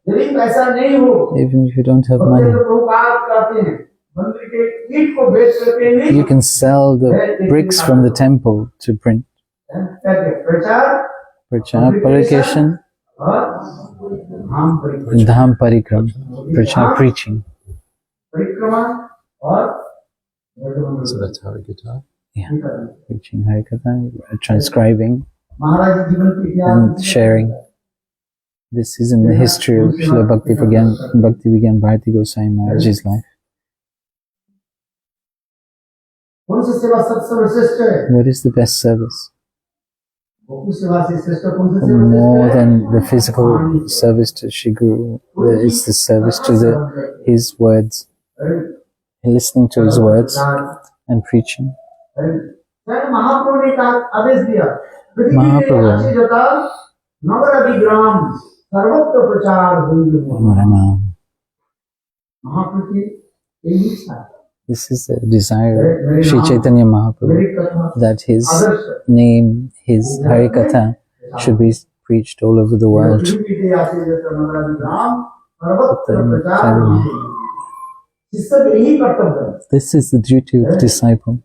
Even if you don't have money, you can sell the bricks from the temple to print. Prachar, publication, Dham Parikram, Prachar, preaching. So that's Harikatha? Yeah, preaching Harikatha, transcribing and sharing. This is in the history of Srila Bhakti-Vigyan Bharati Goswami Maharaj's life. What is the best service? More than the physical service to Shri Guru, it's the service to his words, listening to his words and preaching. Mahaprabhu, this is the desire of Sri Chaitanya Mahaprabhu, that his name, his Harikatha should be preached all over the world. This is the duty of the disciple,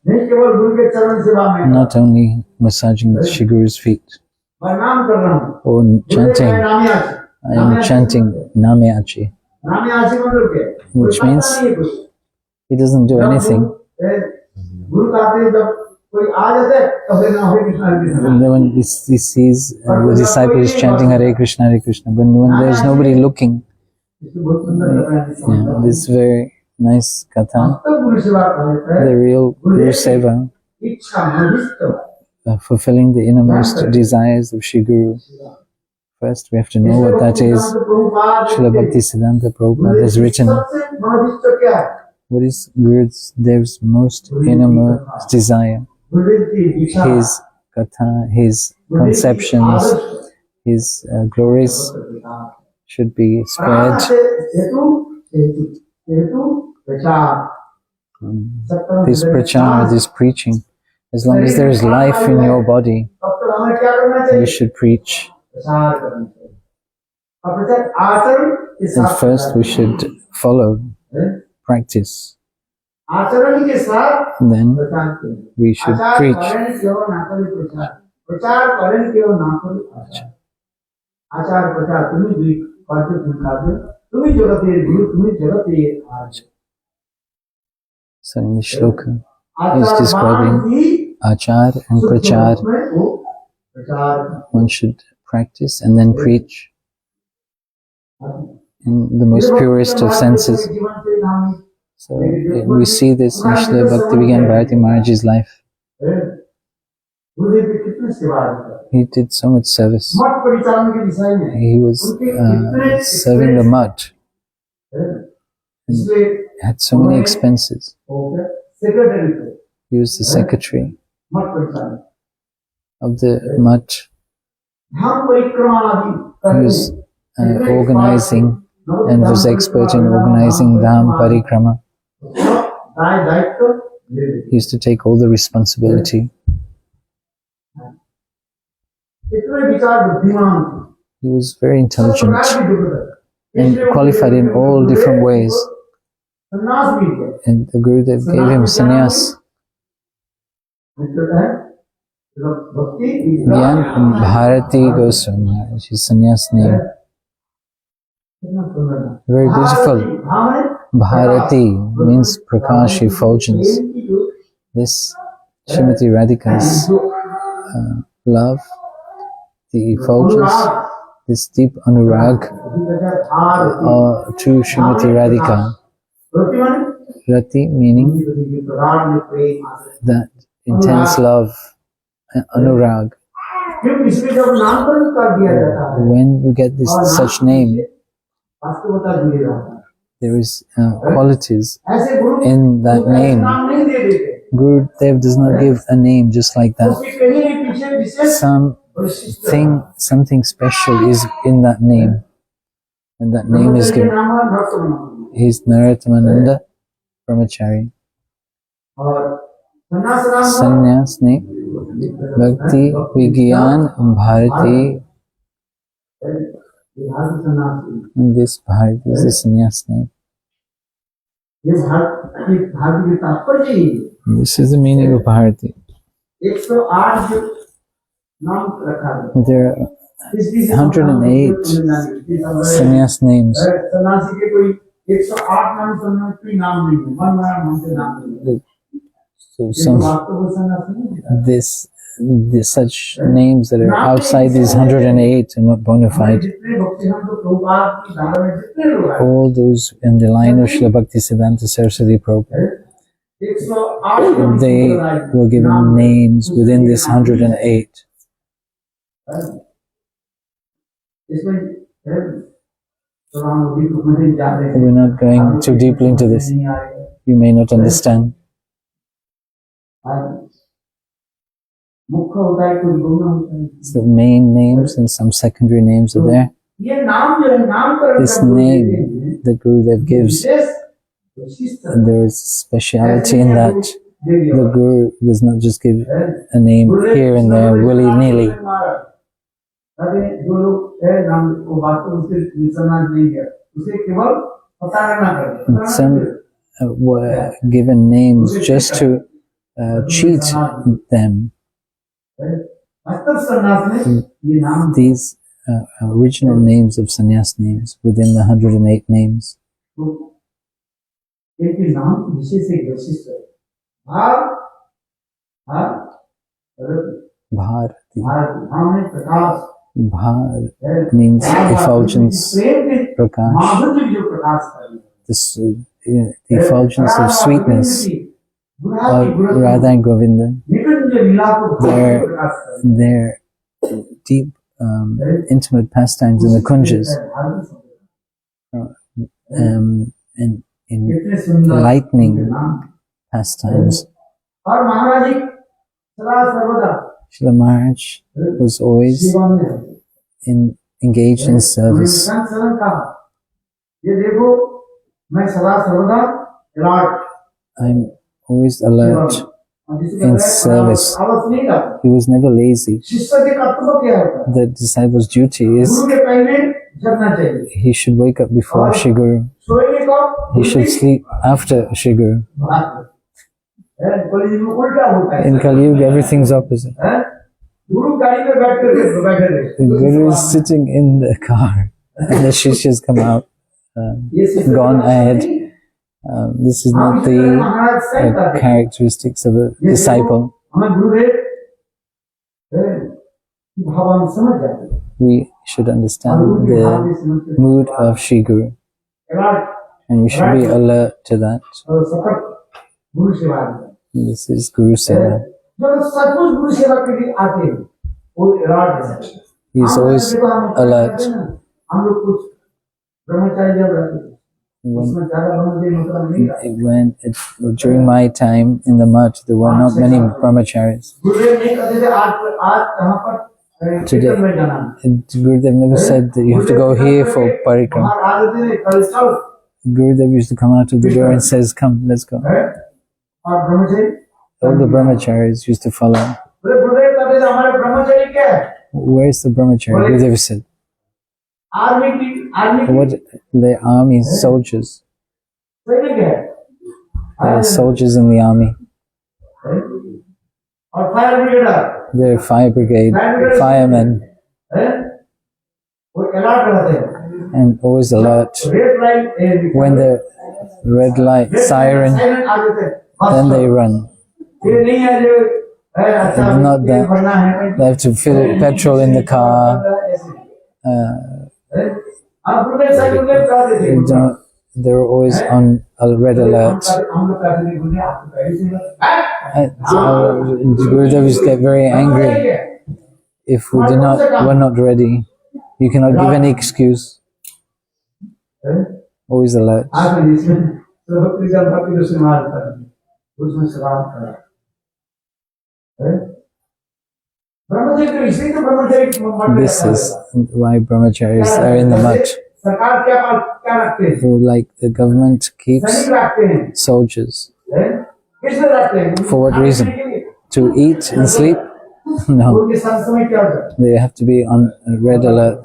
not only massaging Shri Guru's feet or chanting. I am chanting Name Achi, which means he doesn't do anything. When he sees the disciple is chanting Hare Krishna, but when there's nobody looking, this very nice katha, the real Guru Seva, fulfilling the innermost desires of Shri Guru. First, we have to know what that is. Srila Bhaktisiddhanta Prabhupada has written what is Gurudev's most innermost desire. His katha, his conceptions, his glories should be spread. This prachar, this preaching, as long as there is life in your body, we should preach. And first we should follow, practice. Then we should preach. So in the shloka, he is describing achar and prachar. One should practice and then preach in the most purest of senses. So we see this in Srila Bhaktivedanta Bharati Maharaj's life. He did so much service. He was serving the mud. And had so many expenses. He was the secretary of the mud. He was organizing and was expert in organizing Dham Parikrama. He used to take all the responsibility. He was very intelligent and qualified in all different ways. And the Gurudev gave him sannyas. Gyan Bharati Goswami, which is sannyas name. Very beautiful. Bharati means Prakash, effulgence. This Srimati Radhika's love, the effulgence, this deep anurag to Srimati Radhika. Rati meaning that intense love, anurag. When you get this such name, there is qualities in that name. Gurudev does not give a name just like that. Something special is in that name, and that name is given. He is Narottam Brahmachari. Sannyas name Bhakti Vigyan Bharati. And this Bharati is the sannyas name. This is the meaning of Bharati. There are 108 sannyas names. So such names that are outside these 108 are not bona fide. All those in the line of Srila Bhaktisiddhanta Saraswati Prabhupada, they were given names within this 108. We're not going too deeply into this. You may not understand. So main names and some secondary names are there. This name that Gurudev gives, and there is speciality in that. The Guru does not just give a name here and there willy-nilly. अरे जो लोग है नाम वो बात को उससे निशाना नहीं है उसे केवल प्रताड़ना करते Some were given names just to cheat them. वास्तव सन्यास में ये नाम These original names of sannyas names within the 108 names. एक नाम विशेष एक वैशिष्ट है भार भार Bharati. नाम में प्रकाश Bhar means effulgence, prakash. माधुर्य जो प्रकाश है This, the effulgence of sweetness of Radha and Govinda. निकुंज लीला को Their deep, intimate pastimes in the kunjas, and in lightning pastimes. और महाराज जी सदा सर्वदा Srila Maharaj was always engaged in service. ये देखो मैं सदा सर्वदा alert I'm always alert in service. He was never lazy. शिष्य के कर्तव्य क्या होता है The disciple's duty is गुरु के पहले जगना चाहिए he should wake up before Shri Guru. सोएंगे कब He should sleep after Shri Guru. College में उल्टा होता है In Kali Yuga, everything's opposite. गुरु गाड़ी में बैठ कर बैठे रहे The Guru is sitting in the car and the Shishyas come out, gone ahead. This is not the characteristics of a disciple. हमें गुरुदेव भाव समझ जाते We should understand the mood of Shri Guru, and we should be alert to that. और सतत गुरु सेवा This is Guru Seva. जो सचमुच गुरु सेवा के लिए आते हैं वो अलर्ट है He is always alert. हम लोग कुछ ब्रह्मचारी जब रहते हैं उसमें ज्यादा ब्रह्मचारी मतलब नहीं रहता During my time in the mud, there were not many brahmacharis. गुरुदेव नहीं कहते थे आज कहाँ पर Today, में जाना Gurudev never said that you have to go here for parikrama. हमारे आज दिन कल चल Gurudev used to come out of the door and says, "Come, let's go." और ब्रह्मचारी All the brahmacharis used to follow. बोले गुरुदेव कहते थे हमारे ब्रह्मचारी क्या है Where's the brahmachari? Gurudev said, army की "What? The army soldiers. सैनिक है There are soldiers in the army. और fire brigade There are fire brigade, firemen, वो अलर्ट रहते हैं and always alert. Red light When the red light siren, आ जाते हैं then they run. ये नहीं है जो अच्छा It's not that भरना है they have to fill petrol in the car. आप गुरुदेव साहब गुरुदेव कह देते They don't, they're always on a red alert. हम लोग कहते थे गुरुदेव आपको पहले से Gurudev used to get very angry if we're not ready. You cannot give any excuse. Always alert. आप इसमें सर्वत्र जब भक्ति को सुनार कर उसमें सवाल करा ब्रह्मचर्य तो इसलिए तो ब्रह्मचर्य This is why brahmacharis are in the mud. सरकार क्या रखते हैं So, like the government keeps सैनिक रखते हैं soldiers. किस लिए रखते हैं For what reason? To eat and sleep? No. उनके समय क्या होता है They have to be on a red alert.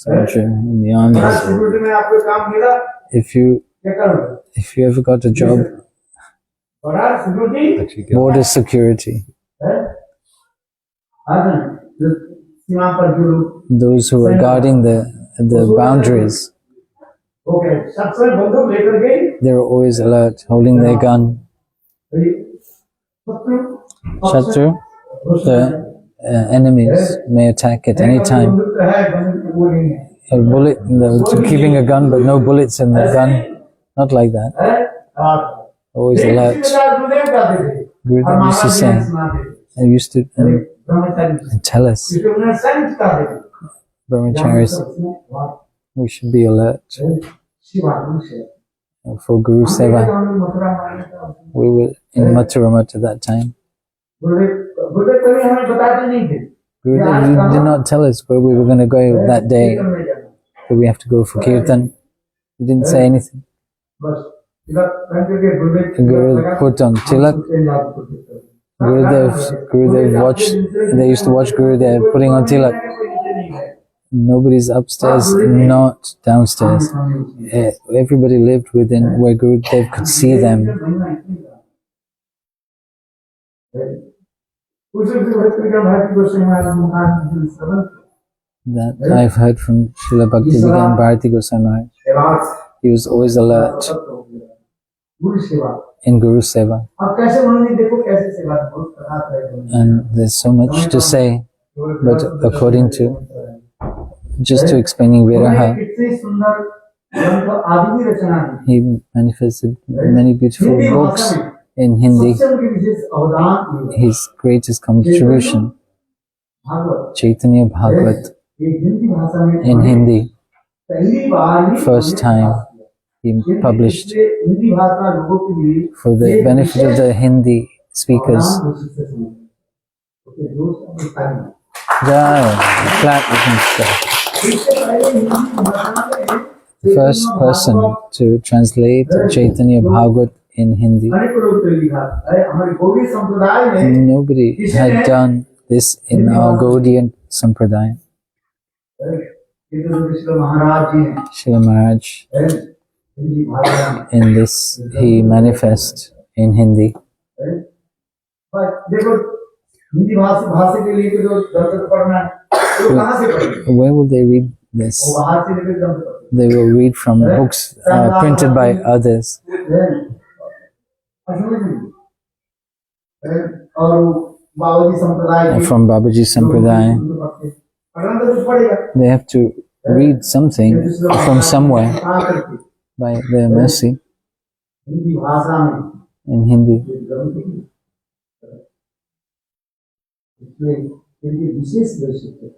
Soldier in the army. Security में आपको काम मिला If you क्या करोगे ever got a job, बड़ा सिक्योरिटी border security, सीमा पर जो those who are guarding the boundaries, okay सबसे बंदूक लेकर गए they're always alert, holding their gun. Shatru, the enemies may attack at any time. A bullet, keeping a gun, but no bullets in the gun. Not like that. Always alert. Gurudev used to say, and used to tell us, brahmacharis, we should be alert for Guru Seva. We were in Mathura at that time. Gurudev did not tell us where we were going to go that day. That we have to go for kirtan. He didn't say anything. Guru put on tilak. Gurudev watched. They used to watch Gurudev putting on tilak. Nobody's upstairs, not downstairs. Everybody lived within where Gurudev could see them. That I've heard from Srila Bhaktivedanta Bharati Goswami Maharaj. He was always alert in Guru Seva. And there's so much to say, but according to, just to explaining Viraha, he manifested many beautiful books in Hindi. His greatest contribution, Chaitanya Bhagavat, in Hindi. First time he published for the benefit of the Hindi speakers. The first person to translate Chaitanya Bhagavat in Hindi. Nobody had done this in our Gaudiya Sampradaya. Srila Maharaj, in this, he manifests in Hindi. Where will they read this? They will read from books printed by others. From Babaji Sampradaya. They have to read something from somewhere by their mercy in Hindi.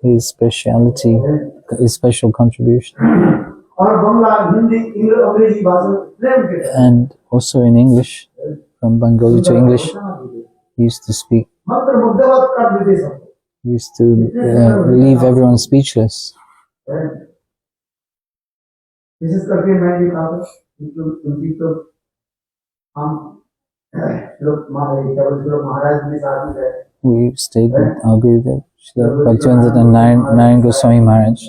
His speciality, his special contribution. And also in English, from Bengali to English, he used to speak. He used to leave everyone speechless. We stayed with our Gurudev, Srila Bhaktivedanta and Narayan Goswami Maharaj.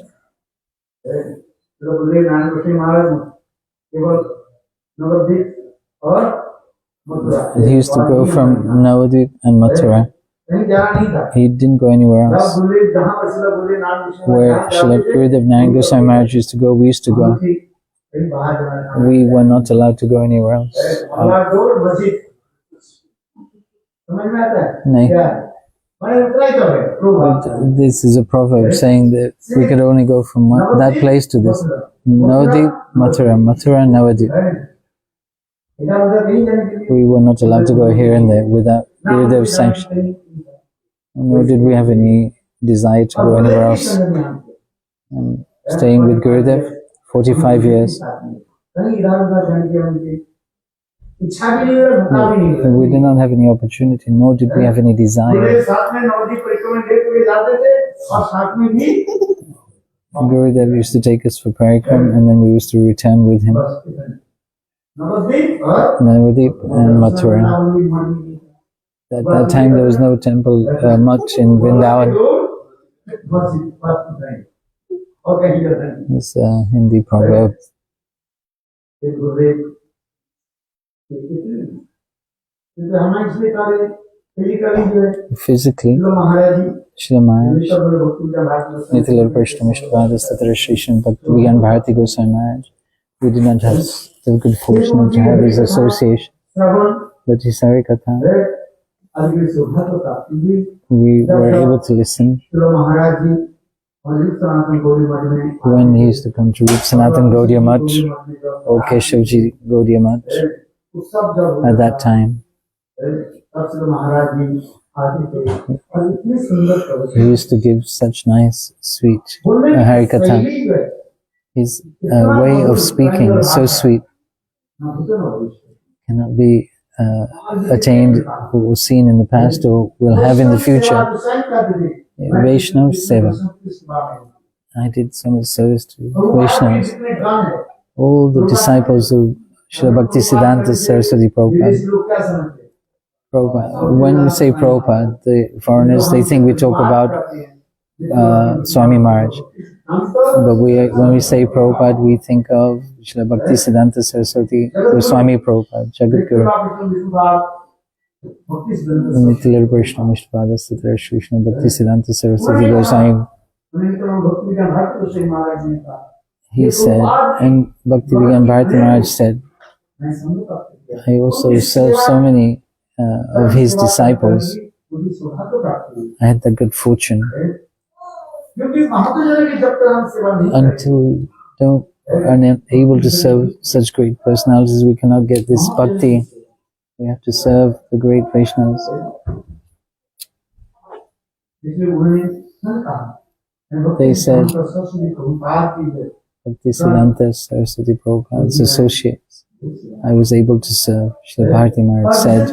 He used to go from Navadvip and Mathura. He didn't go anywhere else. Where Srila Gurudev Narayan Goswami Maharaj used to go, we used to go. We were not allowed to go anywhere else. This is a proverb saying that we could only go from that place to this. Navadvip, Mathura, Mathura, Navadvip. We were not allowed to go here and there without Gurudev's sanction. Nor did we have any desire to go anywhere else. And staying with Gurudev 45 years. We did not have any opportunity, nor did we have any desire. Gurudev used to take us for parikram and then we used to return with him. Navadvip and Mathura. At that time there was no temple much in Vrindavan. It's a Hindi proverb. Physically, Srila Maharaj, Nitila Prashna Mishtapadas Tatara Shishan Bhaktivedanta Bharati Goswami Maharaj, we did not have the good fortune to have his association. But his Harikatha, we were able to listen. When he used to come to Rup Sanatan Gaudiya Math or Keshavji Gaudiya Math, at that time, he used to give such nice, sweet Harikatha. His way of speaking, so sweet, cannot be attained or seen in the past or will have in the future. Vaishnav Seva. I did so much service to Vaishnavas. All the disciples of Srila Bhaktisiddhanta Saraswati Prabhupada. When we say Prabhupada, the foreigners, they think we talk about Swami Maharaj. But when we say Prabhupada, we think of Srila Bhaktisiddhanta Saraswati Goswami Prabhupada, Jagat Guru. Nitya Krishna Mishtapada Sthitra Shri Krishna Bhaktisiddhanta Saraswati Goswami. He said, and Bhakti Vigyan Bharati Maharaj said, I also served so many of his disciples. I had the good fortune. Until we are not able to serve such great personalities, we cannot get this bhakti. We have to serve the great Vaishnavas. They said, Bhaktisiddhanta Saraswati Prabhupada's associates, I was able to serve. Srila Bharati Maharaj said,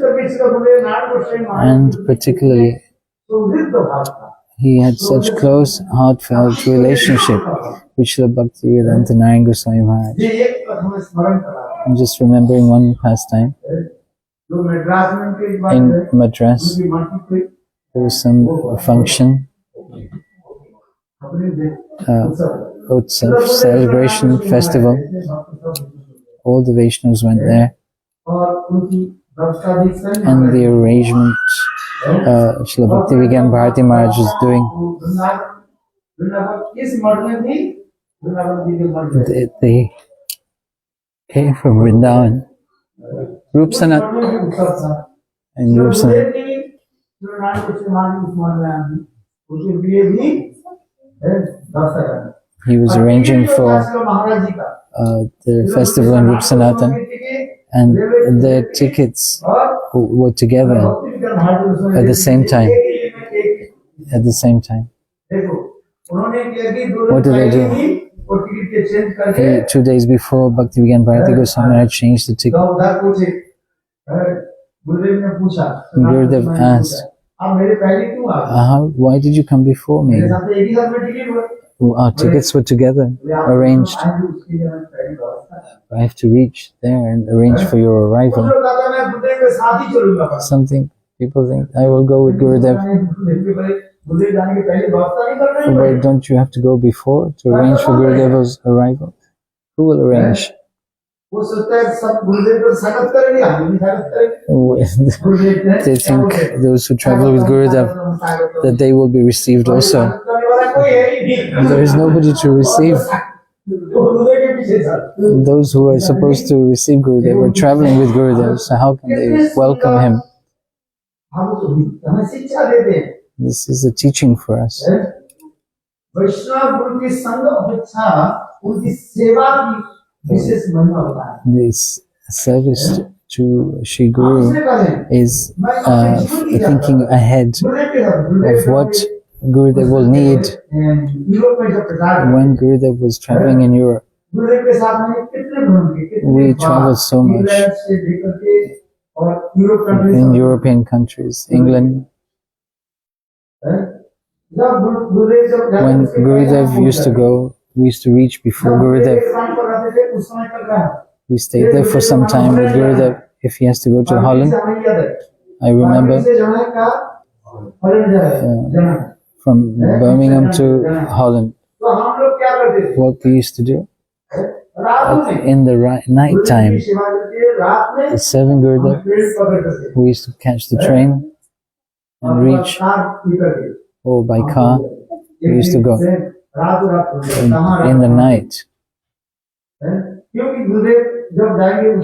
and particularly, he had such close, heartfelt relationship with Srila Bhaktivedanta Narayan Goswami Maharaj. I'm just remembering one pastime. In Madras, there was some function, Utsav, celebration, festival. All the Vaishnavas went there. And the arrangement Srila Bhakti Vigyan Bharati Maharaj was doing. They came from Vrindavan, Rupsanat, and Rupsanat. He was arranging for the festival in Rupsanatan, and their tickets were together at the same time. At the same time. What did they do? 2 days before, Bhakti Vigyan Bharati Goswami Maharaj changed the ticket. Gurudev asked, why did you come before me? Our tickets were together, arranged. I have to reach there and arrange for your arrival. Something people think, I will go with Gurudev. Why don't you have to go before to arrange for Gurudev's arrival? Who will arrange? They think those who travel with Gurudev, that they will be received also. There is nobody to receive. Those who are supposed to receive Gurudev are traveling with Gurudev, so how can they welcome him? This is a teaching for us. This service to Shri Guru is thinking ahead of what Gurudev will need. When Gurudev was traveling in Europe, we traveled so much in European countries, England. When Gurudev used to go, we used to reach before Gurudev. We stayed there for some time with Gurudev. If he has to go to Holland, I remember from Birmingham to Holland, what we used to do in the night time, serving Gurudev, we used to catch the train and reach, or by car, we used to go in the night.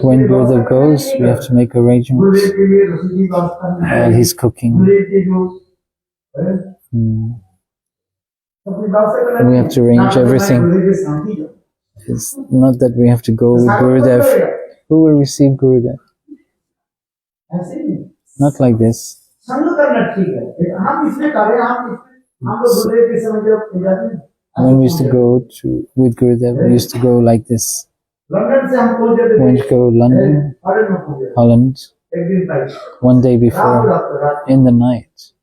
When Gurudev goes, we have to make arrangements. He's cooking. We have to arrange everything. It's not that we have to go with Gurudev. Who will receive Gurudev? Not like this. When we used to go with Gurudev, we used to go like this. We went to go London, Holland, one day before, in the night.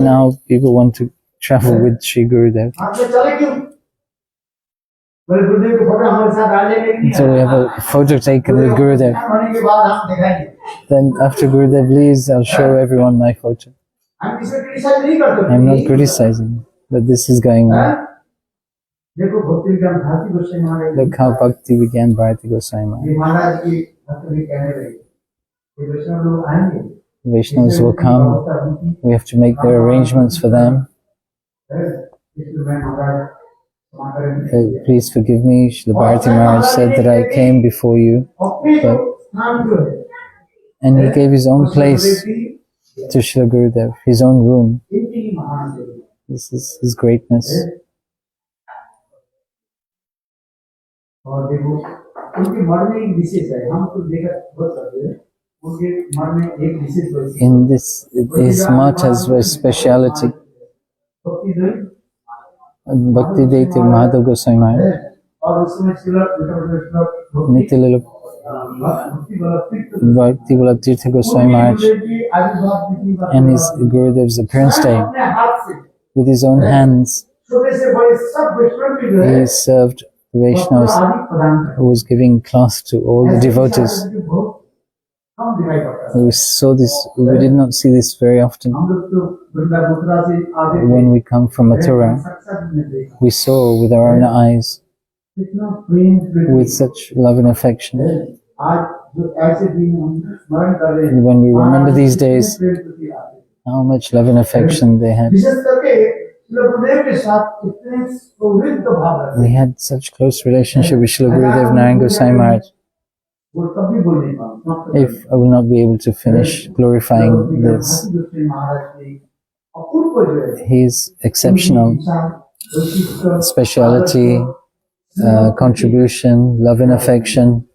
Now people want to travel with Shri Gurudev. So we have a photo taken with Gurudev. Then after Gurudev leaves, I'll show everyone my photo. हम इसे criticise नहीं करते। I'm not criticizing, but this is going on. देखो भक्ति विज्ञान भारती गोस्वामी महाराज, Look how Bhakti Vigyan Bharati Goswami Maharaj. ये महाराज की भक्त भी कहने लगे, ये वैष्णव लोग आएंगे, Vaishnavas will come. We have to make the arrangements for them. इसलिए मैं महाराज क्षमा करें। Please forgive me. Srila Bharati Maharaj said that I came before you, but and he gave his own place to Srila Gurudev, his own room. This is his greatness. और देखो उनके मन में एक विशेष है, हम तो देखा बहुत सकते हैं, उनके मन में एक विशेष है। In this, his much has a speciality. Bhakti Deity Madhav Goswami Maharaj, और उसमें Nityalila Bhakti Vallabh Tirtha Goswami Maharaj, and his Gurudev's appearance day, with his own hands, he served the Vaishnavas, who was giving class to all the devotees. We saw this, we did not see this very often. When we come from Mathura, we saw with our own eyes, with such love and affection. When we remember these days, how much love and affection they had. We had such close relationship with Srila Gurudev Narayan Goswami Maharaj. If I will not be able to finish glorifying this, his exceptional speciality, contribution, love and affection.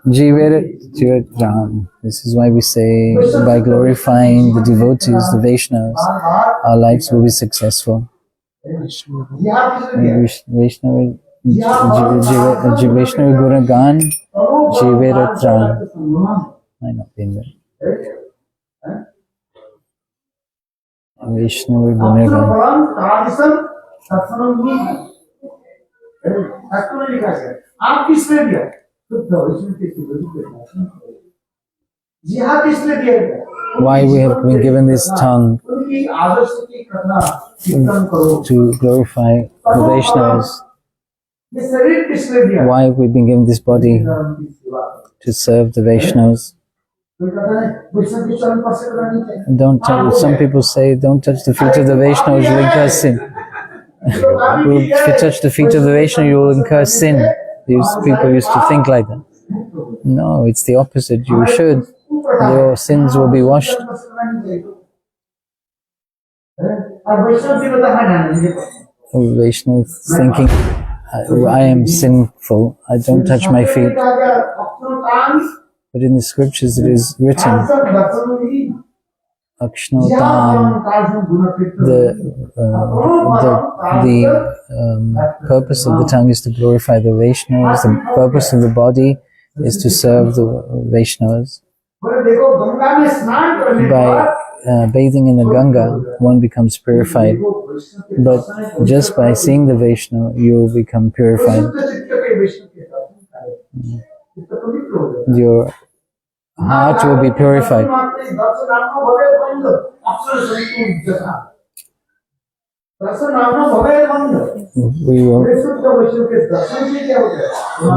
Jivera Jivatram. This is why we say, by glorifying the devotees, the Vaishnavas, our lives will be successful. Vaishnavi Gunagan Jivera Tram. Might not be in there. Vaishnavi Gunagan. आप किसने दिया? Why we have been given this tongue to glorify the Vaishnavas? Why have we been given this body to serve the Vaishnavas? Don't touch, some people say, don't touch the feet of the Vaishnavas, you will incur sin. If you touch the feet of the Vaishnava, you will incur sin. These people used to think like that. No, it's the opposite. You should. Your sins will be washed. Vaishnava thinking, I am sinful, I don't touch my feet. But in the scriptures it is written, Akshnotam, the purpose of the tongue is to glorify the Vaishnavas, the purpose of the body is to serve the Vaishnavas. By bathing in the Ganga, one becomes purified. But just by seeing the Vaishnava, you will become purified. Your heart will be purified. We will,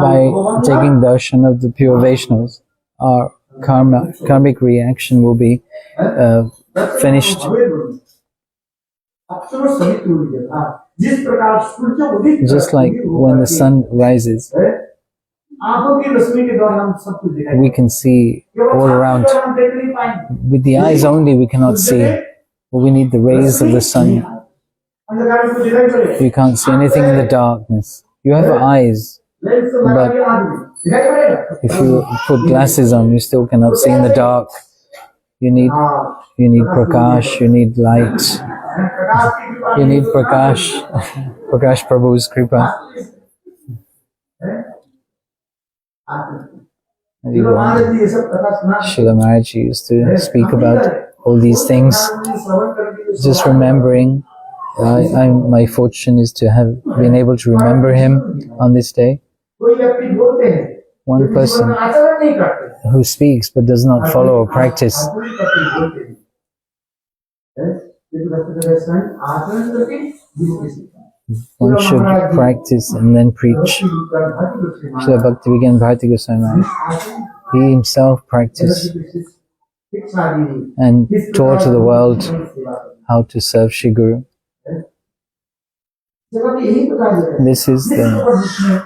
by taking darshan of the pure Vaishnavas, our karmic reaction will be finished. Just like when the sun rises, we can see all around. With the eyes only we cannot see. We need the rays of the sun. You can't see anything in the darkness. You have eyes, but if you put glasses on, you still cannot see in the dark. You need prakash, you need light. You need prakash. Prakash Prabhu's kripa. Srila Maharaj used to speak about all these things. Just remembering, my fortune is to have been able to remember him on this day. one person आचरण नहीं करते who speaks but does not follow or practice. आचरण करके बोलते हैं ये तो आचरण करके जीवन सीखता है One should practice and then preach. Srila Bhakti Bharati Goswami Maharaj, he himself practiced and taught to the world how to serve Shri Guru. This is the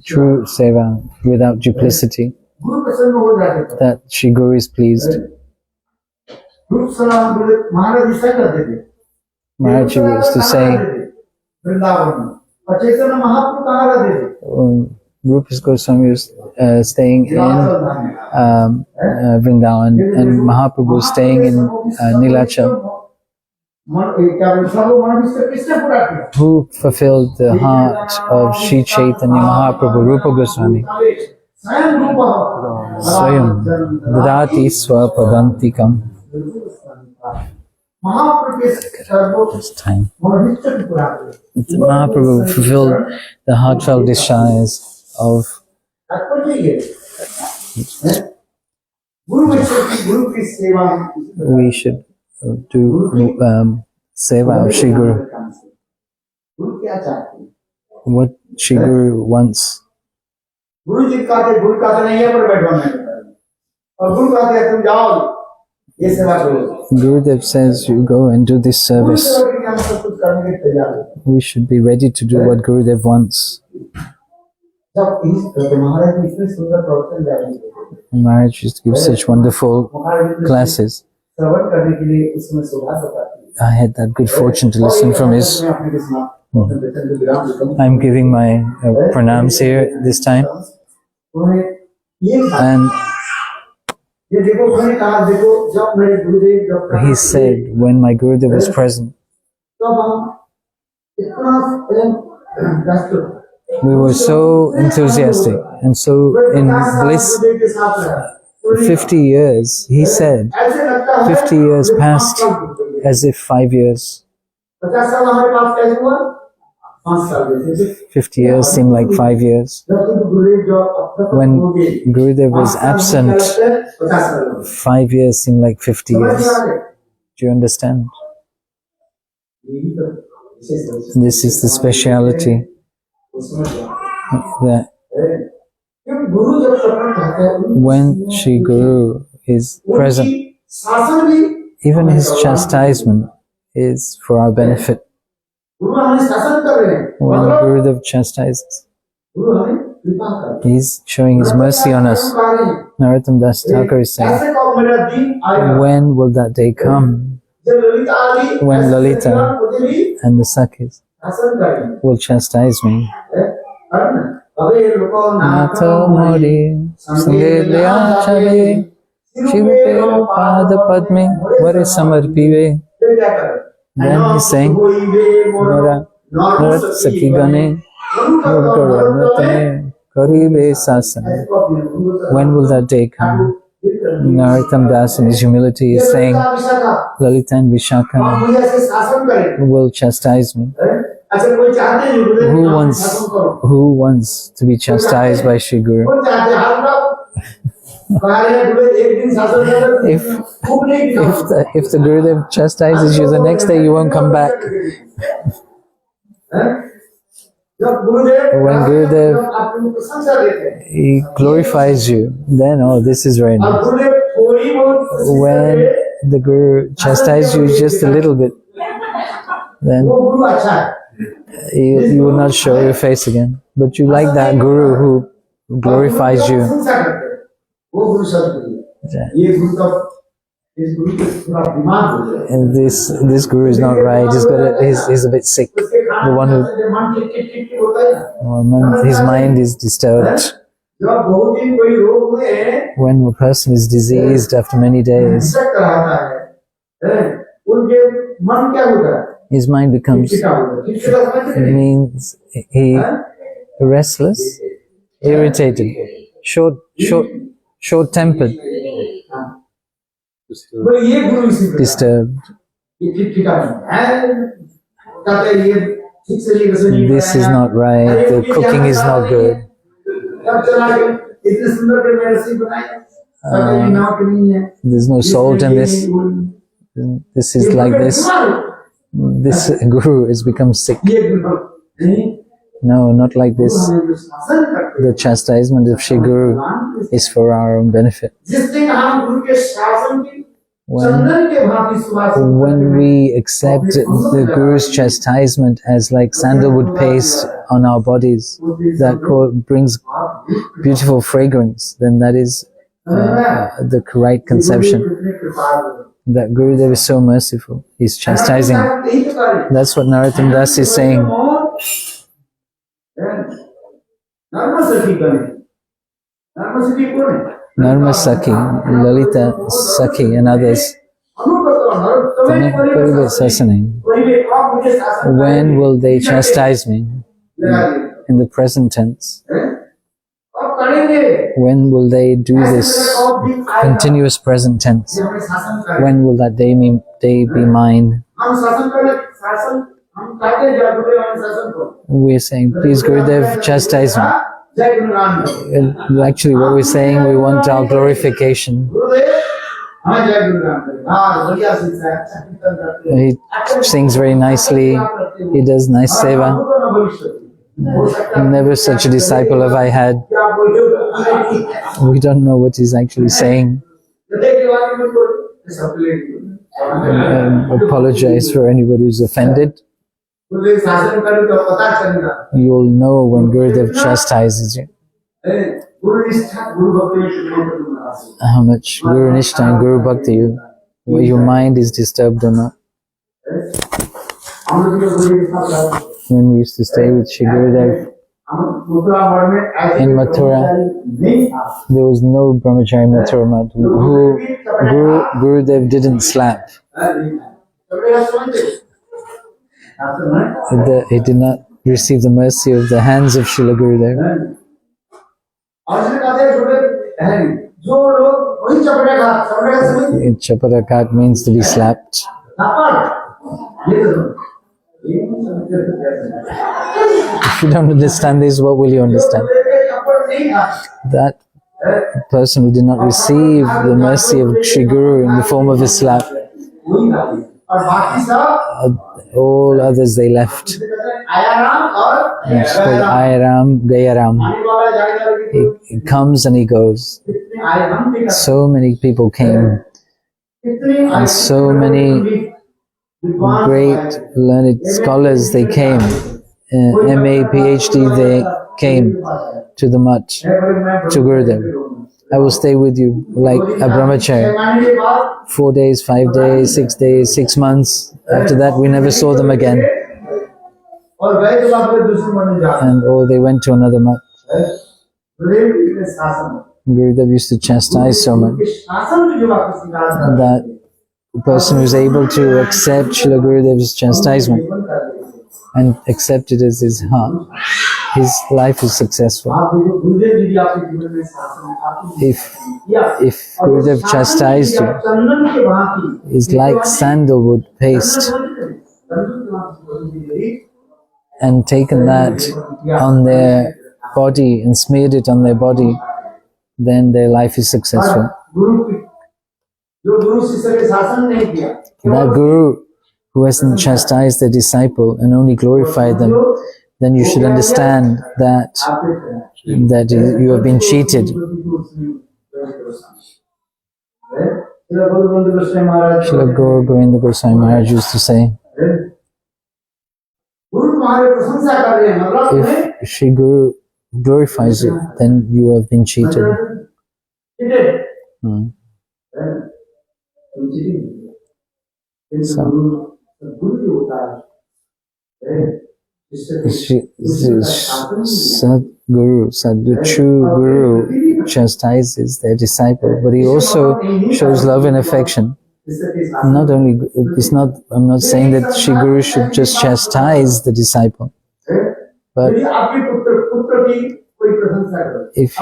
true seva without duplicity, that Shri Guru is pleased. Maharaj used to say, Rupa Goswami was staying in Vrindavan and Mahaprabhu was staying in Nilachal. Who fulfilled the heart of Sri Chaitanya Mahaprabhu, Rupa Goswami? Swayam Dadati Swapadantikam. It's time. Mahaprabhu fulfilled the heartfelt desires of we should do seva of Shri Guru. What Shri Guru wants. Gurudev says you go and do this service. We should be ready to do what Gurudev wants. Maharaj used to give such wonderful classes. I had that good fortune to listen from his. I'm giving my pranams here this time. And he said, when my Gurudev was present, we were so enthusiastic and so in bliss. 50 years, he said, 50 years passed as if 5 years. 50 years seemed like 5 years. When Gurudev was absent, 5 years seemed like 50 years. Do you understand? This is the speciality, that when Shri Guru is present, even his chastisement is for our benefit. When Gurudev chastises, he's showing his mercy on us. Narottam Das Thakur is saying, when will that day come when Lalita and the Sakhis will chastise me? Natha Mori Sangelya Chave Shivapero Pada Padme Vare Samarpive. Then he's saying, Nara Narat Sakhi Gane Nurgaranatane Karibe Sasana. When will that day come? Narottam Das in his humility is saying, Lalita and Vishaka will chastise me. Who wants to be chastised by Shri Guru? If the Gurudev chastises you, the next day you won't come back. When Gurudev, he glorifies you, then, oh, this is very nice. When the Guru chastises you just a little bit, then you will not show your face again. But you like that Guru who glorifies you. And this Guru is not right. He's a bit sick. The one who his mind is disturbed. When a person is diseased after many days, his mind becomes, it means he restless, irritated, short-tempered, disturbed. This is not right, the cooking is not good. इतने सुंदर के मेरे से बनाया ताकि ये नाक नहीं है there's no salt in this. This is like this. This guru has become sick. ये गुरु नहीं No, not like this. शासन करते The chastisement of Shri Guru is for our own benefit. जिसने कहा गुरु के शासन की When, चंदन के भांति सुवास when we accept the Guru's chastisement as like sandalwood paste on our bodies, that brings beautiful fragrance, then that is the right conception. That Gurudev is so merciful. He's chastising. That's what Narottam Das is saying. Narma Sakhi, Lalita Sakhi and others. When will they chastise me? In the present tense. When will they do this continuous present tense? When will that day be mine? We're saying, please Gurudev, chastise me. And actually what we're saying, we want our glorification. He sings very nicely, he does nice seva. Never such a disciple have I had. We don't know what he's actually saying. Apologize for anybody who's offended. You'll know when Gurudev chastises you. How much Guru Nishtha and Guru Bhakti where your mind is disturbed or not. When we used to stay with Shri Gurudev in Mathura, there was no brahmachari in Mathura Math who Gurudev didn't slap. He did not receive the mercy of the hands of Srila Gurudev. Chaparakat means to be slapped. If you don't understand this, what will you understand? That person who did not receive the mercy of Shri Guru in the form of a slap, all others they left. It's called Ayaram, Gayaram. He comes and he goes. So many people came, and so many great learned scholars they came. MA, PhD, they came to the mutt, to Gurudev. I will stay with you like a brahmachari. 4 days, 5 days, 6 days, 6 months. After that, we never saw them again. And they went to another mutt. Gurudev used to chastise so much that the person who is able to accept Srila Gurudev's chastisement and accept it as his heart, his life is successful. If Gurudev chastised you, it's like sandalwood paste, and taken that on their body and smeared it on their body, then their life is successful. That Guru who hasn't chastised the disciple and only glorified them, then you should understand that you have been cheated. Srila Gaur Govinda Goswami Maharaj used to say, if Shri Guru glorifies you, then you have been cheated. So, the true Guru chastises their disciple, but he also shows love and affection. Not only, I'm not saying that Shri Guru should just chastise the disciple, but if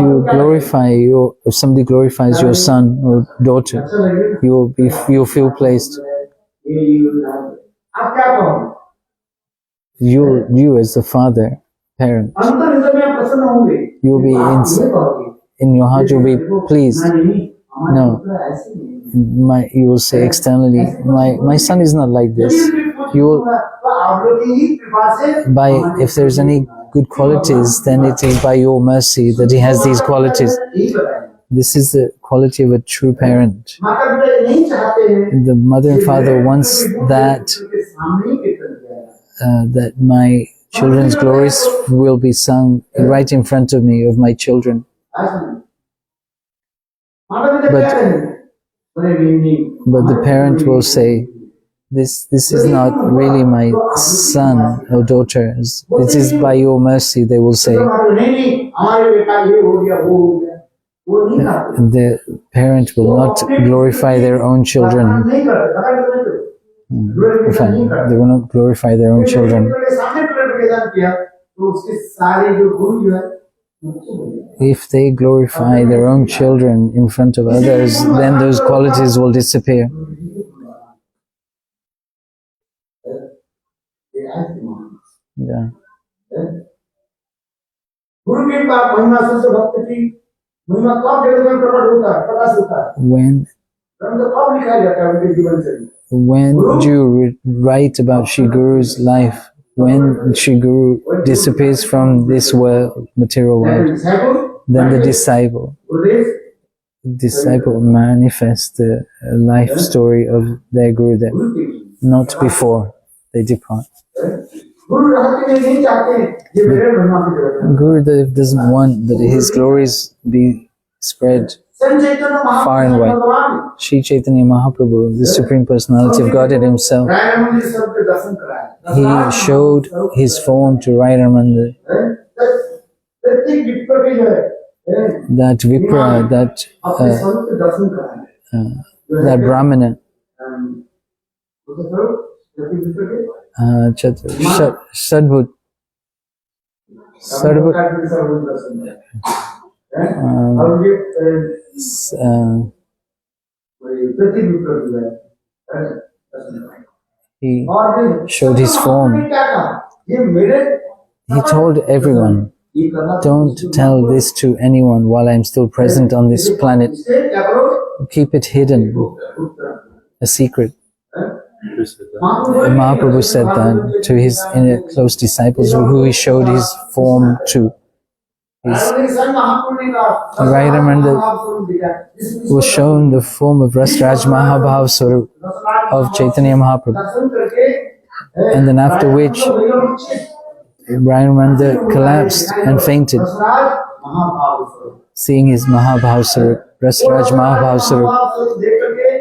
somebody glorifies your son or daughter, you'll feel placed. You as the father, parent, you'll be in your heart you'll be pleased. No, you will say externally, my son is not like this. You will, if there's any good qualities, then it is by your mercy that he has these qualities. This is the quality of a true parent. The mother and father wants that my children's glories will be sung right in front of me, of my children. But the parent will say, this is not really my son or daughter. It is by your mercy, they will say. The parent will not glorify their own children. They will not glorify their own children. If they glorify their own children in front of others, then those qualities will disappear. Yeah. When you write about Shri Guru's life, when Shri Guru disappears from this world, material world, then the disciple manifests the life story of their Gurudev, not before they depart. Gurudev doesn't want that his glories be spread far and wide. Sri Chaitanya Mahaprabhu, the Supreme Personality of Godhead himself, he showed his form to Rai Ramananda. That Vipra, that Brahmana, Sadbhut, he showed his form. He told everyone, don't tell this to anyone while I'm still present on this planet. Keep it hidden, a secret. Mahaprabhu said that to his inner close disciples who he showed his form to. Rai Ramananda was shown the form of Rasraj Mahabhav Swarup of Chaitanya Mahaprabhu. And then after which Rai Ramananda collapsed and fainted, seeing his Mahabhav Swarup, Rasraj Mahabhav Swarup,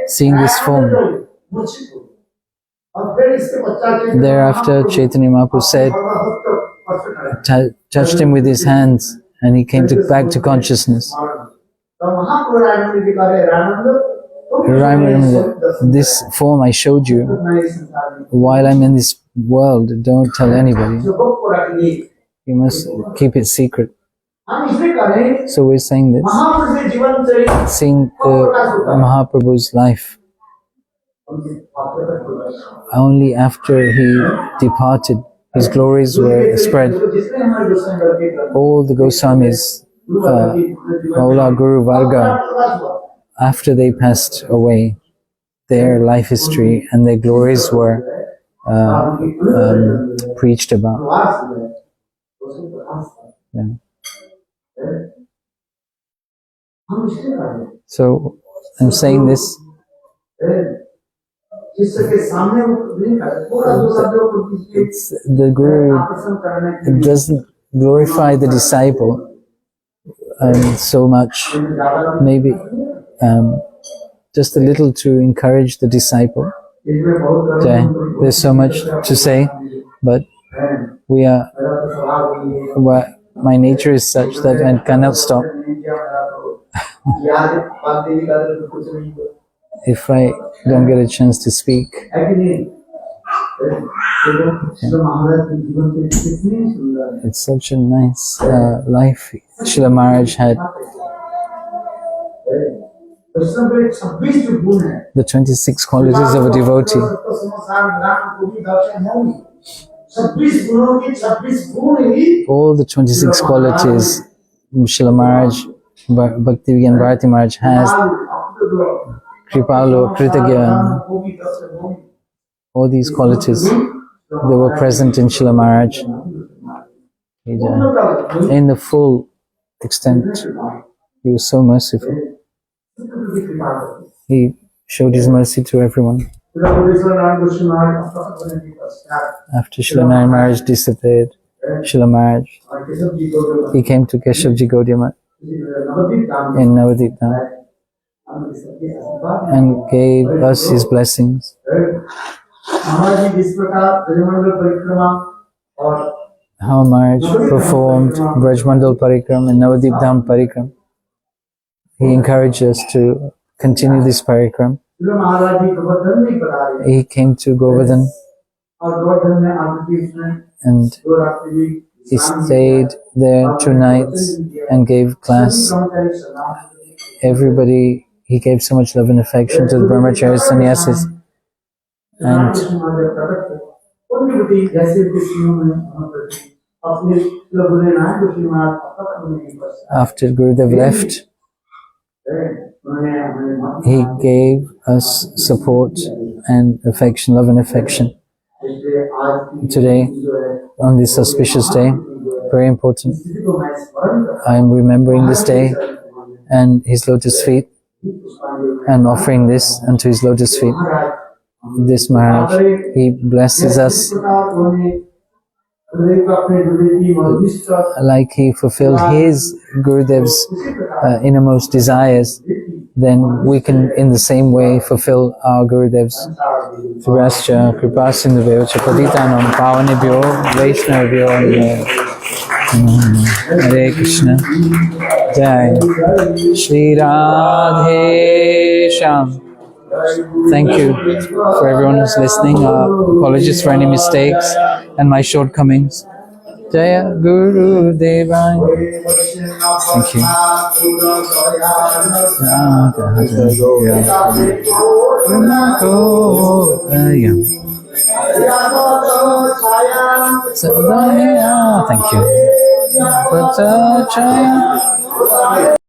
seeing this form. Thereafter Chaitanya Mahaprabhu said, touched him with his hands, and he came back to consciousness. This form I showed you, while I'm in this world, don't tell anybody. You must keep it secret. So we're saying this, seeing Mahaprabhu's life. Only after he departed, his glories were spread. All the Goswamis, Maula Guru Varga, after they passed away, their life history and their glories were preached about. Yeah. So I'm saying this. The Guru doesn't glorify the disciple so much, maybe just a little to encourage the disciple. Okay. There's so much to say, but my nature is such that I cannot stop. If I don't get a chance to speak. It's such a nice life Srila Maharaj had. The 26 qualities of a devotee. All the 26 qualities Srila Maharaj Bhakti Vigyan Bharati Maharaj has Kripalu, Kritagya, all these qualities, they were present in Srila Maharaj in the full extent. He was so merciful. He showed his mercy to everyone. After Srila Narayan Maharaj disappeared, Srila Maharaj, he came to Keshavji Gaudiya Math in Navadvip Dham and gave us his blessings. How Maharaj performed Brajmandal Parikram and Navadvip Dham Parikram. He encouraged us to continue this parikram. He came to Govardhan and he stayed there 2 nights and gave class. Everybody, he gave so much love and affection to the brahmachari sannyasis. And after Gurudev left, he gave us support and affection, love and affection. Today, on this auspicious day, very important, I am remembering this day and his lotus feet and offering this unto his lotus feet. This Maharaj, he blesses us like he fulfilled his Gurudev's innermost desires. Then we can in the same way fulfill our Gurudev's. Surascha kripa sindhuvyo chapaditanam pavanebhyo vaishnavyo Hare Krishna Jai Shri Radhe Shyam. Thank you for everyone who's listening. Apologies for any mistakes and my shortcomings. Jaya Guru Devai. Thank you. Thank you.